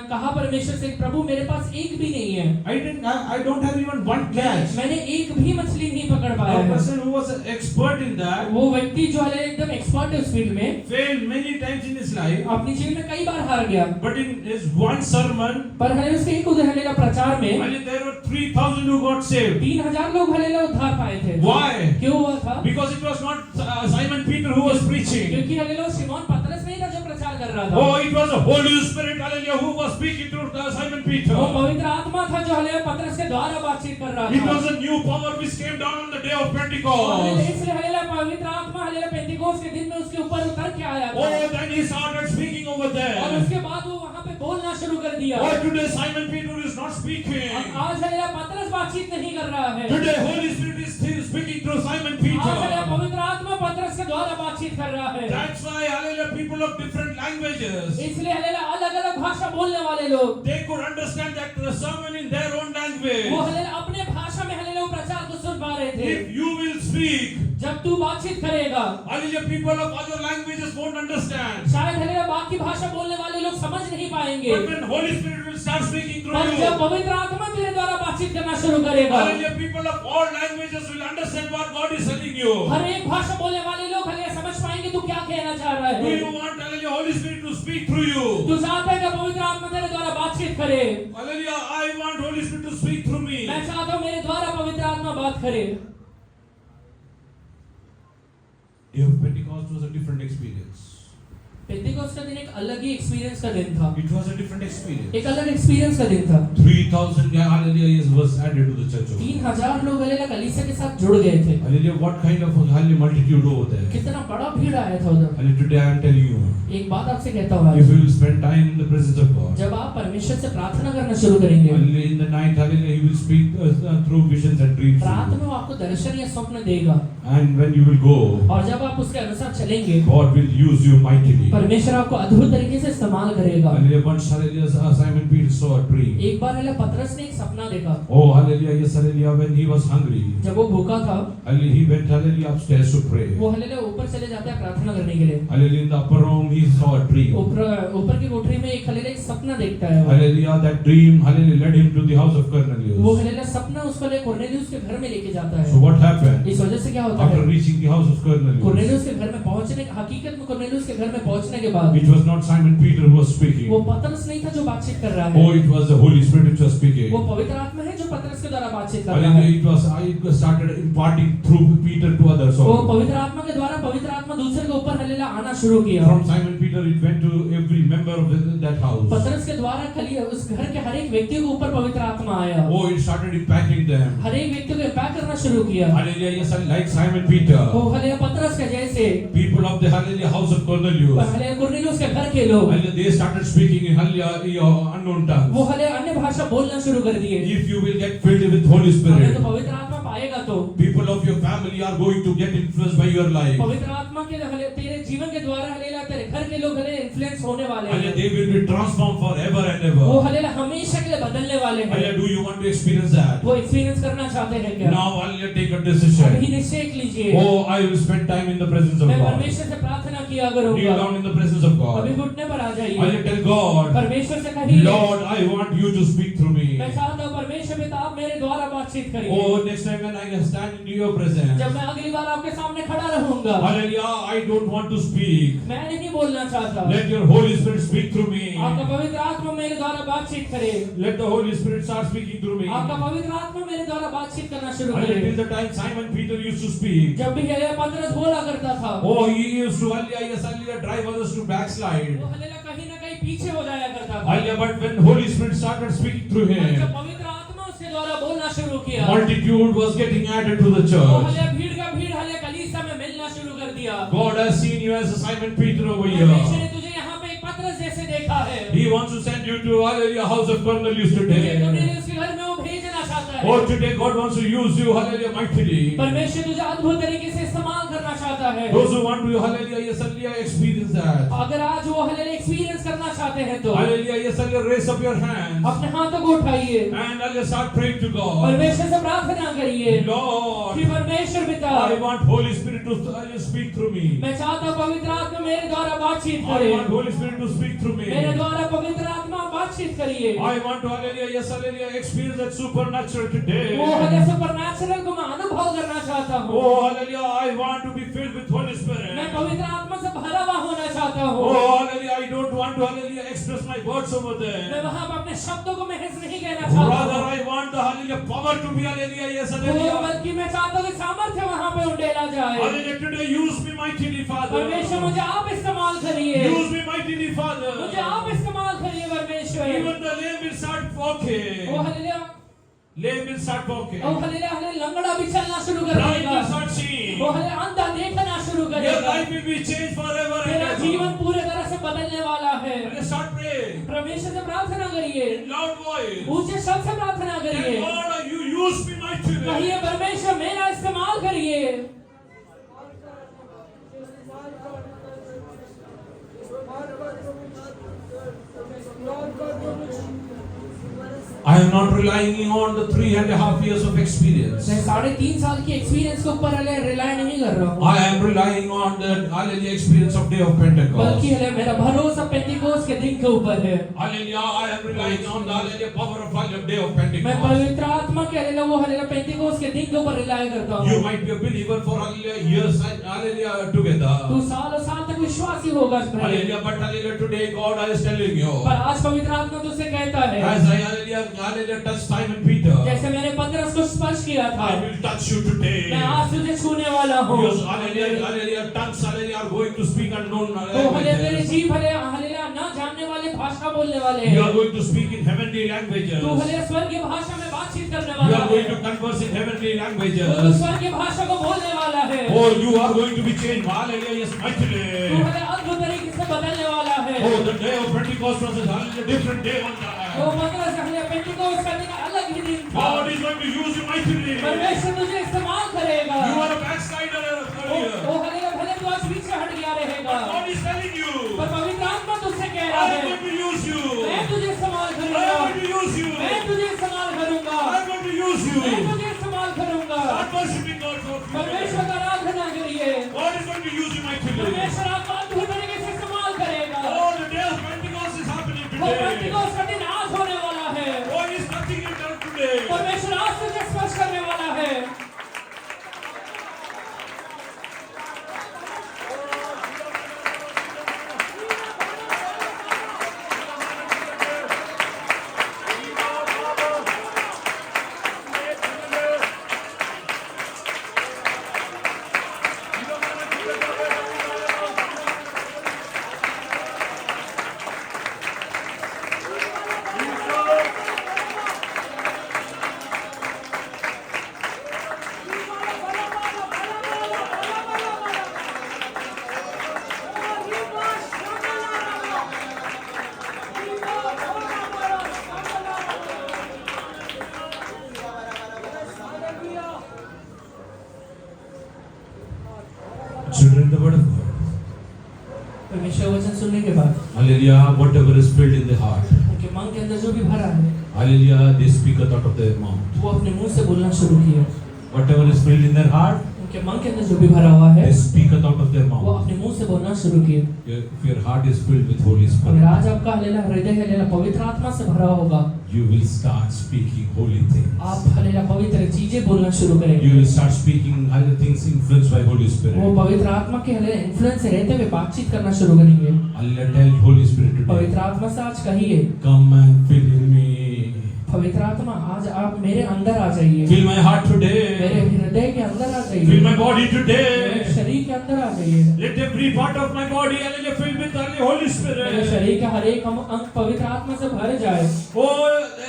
कहा परमेश्वर से, प्रभु मेरे पास एक भी नहीं है। I don't have even one catch. मैंने एक भी मछली नहीं पकड़ पाया A है। person who was an expert in that वो व्यक्ति जो हालेलुया एकदम एक्सपर्ट है उस फील्ड में, failed many times in his life. अपनी जीवन में कई बार हार गया। But in his one sermon, पर हालेलुया उसके एक हालेलुया प्रचार में hallelujah, there were 3,000 who got saved. 3000 लोग हालेलुया उद्धार पाए थे। Why? क्यों हुआ था? Because it was not Simon Peter who was preaching. क्योंकि हालेलुया शिमोन पतरस नहीं था जो प्रचार कर रहा था। Oh, it was the Holy Spirit, hallelujah, who was speaking to Simon Peter. वो पवित्र आत्मा था जो हालेलुया पतरस के द्वारा बातचीत कर रहा It था। was a new power which came down on the day of और Pentecost. इसलिए हालेलुया पवित्र आत्मा हालेलुया पेंटिकोस के दिन में उसके ऊपर उतर के आया था। Oh, then he started speaking over और there. उसके बाद वो वहाँ पे बोलना शुरू कर दिया। Oh, today Simon Peter is not speaking. आज हालेलुया पतरस बातचीत नहीं कर रहा है। Today Holy Spirit is still speaking through Simon आज हालेलुया Peter. पवित्र आत्मा पतरस के द्वारा बातचीत कर रहा है। That's why, hallelujah, people of different languages, इसलिए हालेलुया अलग-अलग भाषा बोलने वाले लोग, they could understand that sermon in their own language. वो हालेलुया अपने भाषा में हालेलुया प्रचार को सुन पा रहे थे। If you will speak, जब तू बातचीत करेगा, hallelujah, people of other languages won't understand. शायद हालेलुया बाकी भाषा बोलने वाले लोग समझ नहीं पाएंगे। But when Holy Spirit will start speaking through पर जब you, पवित्र आत्मा तेरे द्वारा बातचीत करना शुरू करेगा, hallelujah, people of all languages will understand what God is telling you. हर एक भाषा बोलने वाले लोग हालेलुया समझ पाएंगे तू क्या कहना चाह रहा Do है। you want, hallelujah, Holy Spirit to speak through you? तू चाहता है कि पवित्र आत्मा तेरे द्वारा बातचीत करे। Hallelujah, I want Holy Spirit to speak through me. मैं चाहता हूँ मेरे द्वारा पवित्र आत्मा बात करे। Day of Pentecost was a different experience. Pentecost का दिन एक अलग ही एक्सपीरियंस का दिन था, It was a different experience. एक अलग एक्सपीरियंस का दिन था। 3,000 hallelujah was added to the church. 3000 लोग हालेलुया कलीसिया के साथ जुड़ गए थे। Hallelujah, what kind of hallelujah multitude over there? कितना बड़ा भीड़ आया था उधर। Hallelujah, today I am telling you, एक बात आपसे कहता हूँ, if you will spend time in the presence of God, जब आप परमेश्वर से प्रार्थना करना शुरू करेंगे, hallelujah, in the night, hallelujah, He will speak through visions and dreams. रात में वो आपको दर्शन या स्वप्न देगा, And when you will go, और जब आप उसके अनुसार चलेंगे, God will use you mightily. परमेश्वर आपको अद्भुत तरीके से इस्तेमाल करेगा। Hallelujah, once hallelujah, Simon Peter saw a dream. एक बार हालेलुया पतरस ने एक सपना देखा। Oh, hallelujah, yes, hallelujah, when he was hungry, जब वो भूखा था, hallelujah, he went, hallelujah, upstairs to pray. वो हालेलुया ऊपर चले जाता है प्रार्थना करने के लिए। Hallelujah, in the upper room, he saw a dream. ऊपर की कोठरी में एक हालेलुया एक सपना देखता है। Hallelujah, that dream, hallelujah, led him to the house of वो Cornelius. हालेलुया सपना उसको ले कुरनेलियुस के घर में लेके जाता है। So what happened? इस वजह से क्या होता After है, reaching the house of Cornelius, Cornelius के घर में पहुंचने, हकीकत में कुरनेलियुस के घर में पहुंचने के बाद it was not Simon Peter who was speaking. वो पतरस नहीं था जो बातचीत कर रहा है, Oh, it was the Holy Spirit which was speaking. वो पवित्र आत्मा है जो पतरस के द्वारा बातचीत कर रहा है। Hallelujah, it started imparting through Peter to others वो also. पवित्र आत्मा के द्वारा पवित्र आत्मा दूसरे के ऊपर हालेलुया आना शुरू किया। From Simon Peter, it went to every member of that house. पतरस के द्वारा खाली उस घर के हर एक व्यक्ति के ऊपर पवित्र आत्मा आया, Oh, it started impacting them. हर एक व्यक्ति को इम्पैक्ट करना शुरू किया। Hallelujah, yes, and like Simon Peter, वो हालेलुया पतरस के जैसे people of the Hallelujah house of Cornelius, hallelujah Cornelius के घर के लोग hallelujah, they started speaking in Hallelujah unknown tongues. वो हालेलुया अन्य भाषा बोलना शुरू कर दिए। If you will get filled with Holy अगर Spirit, तो पवित्र आत्मा पाएगा तो people of your family are going to get influenced by your life. पवित्र आत्मा के हालेलुया तेरे जीवन के द्वारा हालेलुया तेरे घर के लोग हालेलुया इन्फ्लुएंस होने वाले Hallelujah, हैं, they will be transformed forever and वो ever. हालेलुया हमेशा के लिए बदलने वाले हैं। Hallelujah, do you want to experience that? वो एक्सपीरियंस करना चाहते हैं क्या? Now, hallelujah, take a अभी decision. निश्चय लीजिए, Oh, I will spend time in the presence of मैं God. परमेश्वर से प्रार्थना किया Kneel करूंगा। down in the presence of God. अभी घुटने पर आ जाइए, Hallelujah, tell God, परमेश्वर से कहिए, Lord, I want you to speak through me. मैं चाहता हूँ परमेश्वर पिता आप मेरे द्वारा बातचीत करिए। Oh, next time when I stand in your presence, जब मैं अगली बार आपके सामने खड़ा रहूंगा, hallelujah, I don't want to speak. मैं नहीं बोलना चाहता, Let your Holy Spirit speak through me. आपका पवित्र आत्मा मेरे द्वारा बातचीत करे, Let the Holy Spirit start speaking through me. आपका पवित्र आत्मा मेरे द्वारा बातचीत करना शुरू Hallelujah, करे। till the time Simon Peter used to speak. जब भी हालेलुया पतरस बोला करता था, Oh, he used to, hallelujah, yes, hallelujah, drive others to backslide. वो हालेलुया कहीं ना कहीं पीछे हो जाया करता था। Hallelujah, but when Holy Spirit started speaking through और जब him, पवित्र आत्मा उसके द्वारा बोलना शुरू किया, multitude was getting added to the वो church. हालेलुया भीड़ का भीड़ हालेलुया कलीसिया में मिलना शुरू कर दिया। God has seen you as a Simon Peter over परमेश्वर here. ने तुझे यहाँ पे एक पतरस जैसे देखा है, He wants to send you to, hallelujah, house of Cornelius तुझे today. कुरनेलियुस के घर में वो भेजना चाहता है। Oh, today God wants to use you, hallelujah, mightily. परमेश्वर तुझे अद्भुत तरीके से इस्तेमाल करना चाहता है। Those who want to, hallelujah, yes, hallelujah, experience that. अगर आज वो हालेलुया एक्सपीरियंस करना चाहते हैं तो Hallelujah, yes, hallelujah, raise up your hands अपने हाथों को उठाइए, and hallelujah, start praying to God. परमेश्वर से प्रार्थना करिए Lord, कि परमेश्वर पिता I want Holy Spirit to hallelujah, speak through me. मैं चाहता हूँ पवित्र आत्मा मेरे द्वारा बातचीत I करे, want Holy Spirit to speak through me. मेरे द्वारा पवित्र आत्मा बातचीत करिए। I want to, hallelujah, yes, hallelujah, experience that supernatural today. वो हालेलुया सुपरनैचुरल को मैं अनुभव करना चाहता हूँ। Oh, hallelujah, I want to be filled with Holy मैं Spirit. पवित्र आत्मा से भरा हुआ होना चाहता हूँ। Oh, hallelujah, I don't want to, hallelujah, express my words over मैं there. वहाँ पर अपने शब्दों को महज नहीं कहना चाहता Rather, हूँ, I want the, hallelujah, power to be, hallelujah, yes, वो hallelujah. बल्कि मैं चाहता हूँ कि सामर्थ्य वहाँ पे उंडेला जाए। Hallelujah, today use me mightily, परमेश्वर Father. मुझे आप इस्तेमाल करिए, Use me mightily, मुझे Father. आप इस्तेमाल करिए परमेश्वर। Even the lame will start walking. वो hallelujah Lame will start walking. वो हालेलुया हालेलुया लंगड़ा भी चलना शुरू कर Blind देगा, will start seeing. वो हालेलुया अंधा देखना शुरू Your करेगा, life will be changed forever तेरा and जीवन ever. पूरे तरह से बदलने वाला है। Hallelujah, start praying. परमेश्वर से प्रार्थना करिए, In loud voice. ऊंचे शब्द से प्रार्थना Tell करिए, God, you use me mightily. कहिए परमेश्वर मेरा इस्तेमाल करिए। I am not relying on the 3.5 years of experience. मैं 3.5 साल की एक्सपीरियंस के ऊपर रिलाय नहीं कर रहा हूँ, I am relying on the hallelujah experience of day of Pentecost. बल्कि मेरा भरोसा पेंटिकोस्ट के दिन के ऊपर है। Hallelujah, I am relying on the hallelujah power of hallelujah day of मैं Pentecost. पवित्र आत्मा के हालेलुया वो हालेलुया पेंटिकोस्ट के दिन के ऊपर रिलाय करता You हूँ। might be a believer for hallelujah years and hallelujah together. तू सालों साल तक विश्वासी होगा इस पर, Hallelujah, but hallelujah today God is telling you. पर आज पवित्र आत्मा तुझसे कहता है, As I hallelujah touched Simon Peter. जैसे मैंने पतरस को स्पर्श किया था, I will touch you today. मैं आज तुझे छूने वाला हूँ। Yes, hallelujah, hallelujah. Tongues, hallelujah, are going to speak unknown तो हले तेरे languages. जीव हले हालेलुया ना जानने वाले भाषा बोलने वाले You हैं। are going to speak in heavenly languages. तू हले स्वर्गीय भाषा में बातचीत करने You वाला are going है। to converse in heavenly तू languages. स्वर्गीय भाषा को बोलने वाला है। Oh, you are going to be changed. Hallelujah, yes, तू mightily. हले अद्भुत तरीके से बदलने वाला है। Oh, the day of Pentecost was a hallelujah, different day on तो that. मतलब से हले पेंटिकोस्ट करने का अलग ही दिन था। God is going to use you mightily. परमेश्वर तुझे इस्तेमाल करेगा। You are a backslider earlier. वो हले भले तू आज पीछे हट गया रहेगा, God is telling you, पर पवित्र आत्मा तुझसे कह I रहा am है, going to use you. मैं तुझे इस्तेमाल I करूंगा, am going to use you. मैं तुझे इस्तेमाल करूंगा, I am going to use मैं you. तुझे इस्तेमाल करूंगा। Start worshiping God for a few परमेश्वर minutes. का आराधना करिए। God is going to use you mightily. परमेश्वर आपको अद्भुत तरीके से इस्तेमाल करेगा। Oh, the day of Pentecost is happening वो today. पेंटिकोस्ट का दिन आज होने वाला है। God is touching you down today. परमेश्वर आज तुझे स्पर्श करने वाला है। Children, the word of God. परमेश्वर वचन सुनने के बाद Hallelujah, whatever is filled in the heart. उनके मन के अंदर जो भी भरा है, Hallelujah, they speak out of their mouth. वो अपने मुंह से बोलना शुरू किया। Whatever is filled in their heart, उनके मन के अंदर जो भी भरा हुआ है, they speak out of their वो mouth. अपने मुंह से बोलना शुरू किया। If your heart is filled with Holy अगर Spirit, आज आपका हलेला हृदय हलेला पवित्र आत्मा से भरा होगा, you will start speaking holy things. आप हलेला पवित्र चीजें बोलना शुरू करेंगे। You will start speaking other things influenced by Holy वो Spirit. पवित्र आत्मा के हले इन्फ्लुएंस से रहते हुए बातचीत करना शुरू करेंगे। Hallelujah, tell Holy Spirit today, पवित्र आत्मा से आज कहिए, come and fill in me. पवित्र आत्मा आज आप मेरे अंदर आ जाइए, Fill my heart मेरे today. हृदय के अंदर आ Fill जाइए, my body मेरे today. शरीर के अंदर आ जाइए। Let every part of my body, hallelujah, filled with the Holy मेरे Spirit. शरीर का हर एक अंग पवित्र आत्मा से भर जाए। Oh,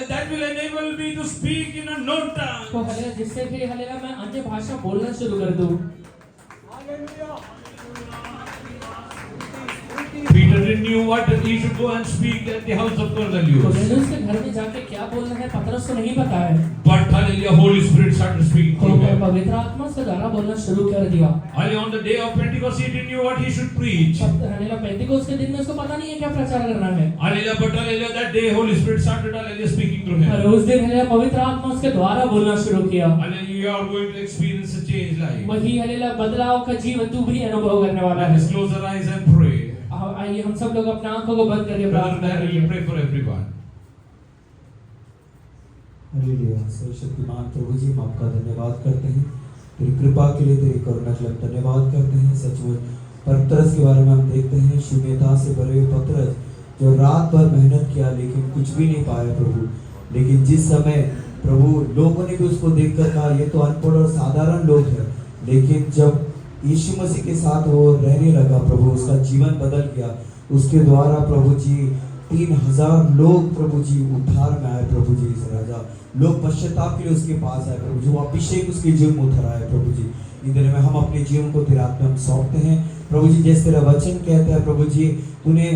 that will enable me to speak in a known tongue. तो हलेला जिससे कि हलेला मैं अन्य भाषा बोलना शुरू कर दूं। Peter knew what he should go and speak at the house of Cornelius. कोर्नेलियुस के घर में जाके क्या बोलना है पतरस को नहीं पता है, But hallelujah, Holy Spirit started speaking तो through him. पवित्र आत्मा से द्वारा बोलना शुरू कर दिया। Hallelujah, on the day of Pentecost, he didn't know what he should preach. हलेला पेंटिकोस्ट के दिन में उसको पता नहीं है क्या प्रचार करना है, Hallelujah, but hallelujah, that day Holy Spirit started hallelujah speaking through और him. उस दिन हलेला पवित्र आत्मा उसके द्वारा बोलना शुरू किया। Hallelujah, you are going to experience a changed life. वही हलेला बदलाव का जीवन तू भी अनुभव करने वाला Let है। us close our eyes and pray. आइए हम सब लोग अपने आंखों को बंद करके Brother प्रार्थना Darrell, करें। pray for everyone. हालेलुया। सर्वशक्तिमान प्रभु जी, हम आपका धन्यवाद करते हैं तेरी कृपा के लिए, तेरी करुणा के लिए हम धन्यवाद करते हैं। सचमुच पतरस के बारे में हम देखते हैं, शून्यता से भरे हुए पतरस जो रात भर मेहनत किया लेकिन कुछ भी नहीं पाया प्रभु। लेकिन जिस समय प्रभु लोगों ने भी उसको देखकर कहा ये तो अनपढ़ और साधारण लोग हैं, लेकिन जब यीशु मसीह के साथ वो रहने लगा प्रभु, उसका जीवन बदल गया। उसके द्वारा प्रभु जी 3000 लोग प्रभु जी उद्धार में आए प्रभु जी। इस राजा लोग पश्चाताप के लिए उसके पास आए प्रभु जी, वो अभिषेक उसके जीवन में उतर आए प्रभु जी। इन दिनों में हम अपने जीवन को तेरे हाथ में हम सौंपते हैं प्रभु जी। जैसे तेरा वचन कहता है प्रभु जी, तूने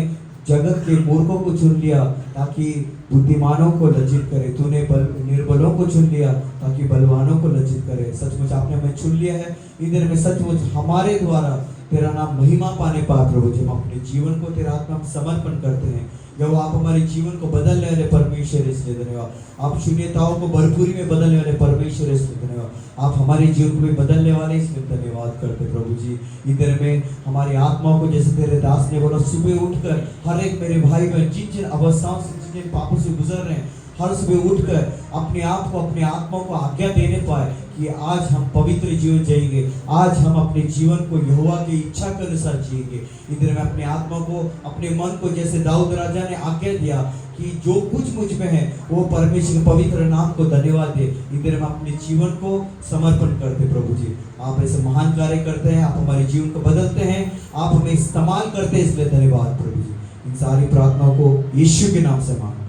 जगत के मूर्खों को चुन लिया ताकि बुद्धिमानों को लज्जित करे, तूने निर्बलों को चुन लिया ताकि बलवानों को लज्जित करे। सचमुच आपने हमें चुन लिया है। इन दिनों में सचमुच हमारे द्वारा तेरा नाम महिमा पाने पाए प्रभु जी। हम अपने जीवन को तेरे हाथ में हम समर्पण करते हैं। जो आप हमारे जीवन को बदलने वाले परमेश्वर, इसलिए धन्यवाद। आप शून्यताओं को भरपूरी में बदलने वाले परमेश्वर, इसलिए धन्यवाद। आप हमारे जीवन को भी बदलने वाले, इसमें धन्यवाद करते प्रभु जी। इधर में हमारी आत्माओं को जैसे तेरे दास ने बोला, सुबह उठकर हर एक मेरे भाई बहन जिन जिन अवस्थाओं से, जिन जिन पापों से गुजर रहे हैं, हर सुबह उठकर अपने आप को, अपने आत्माओं को आज्ञा देने पाए कि कि आज हम पवित्र जीवन जिएंगे, आज हम अपने जीवन को यहोवा की इच्छा के अनुसार जिएंगे। इधर मैं अपने आत्मा को, अपने मन को, जैसे दाऊद राजा ने आज्ञा दिया कि जो कुछ मुझ में है वो परमेश्वर के पवित्र नाम को धन्यवाद दे। इधर हम अपने जीवन को समर्पण करते। प्रभु जी, आप ऐसे महान कार्य करते हैं, आप हमारे जीवन को बदलते हैं, आप हमें इस्तेमाल करते हैं, इसलिए धन्यवाद प्रभु जी। इन सारी प्रार्थनाओं को यीशु के नाम से मांगते हैं।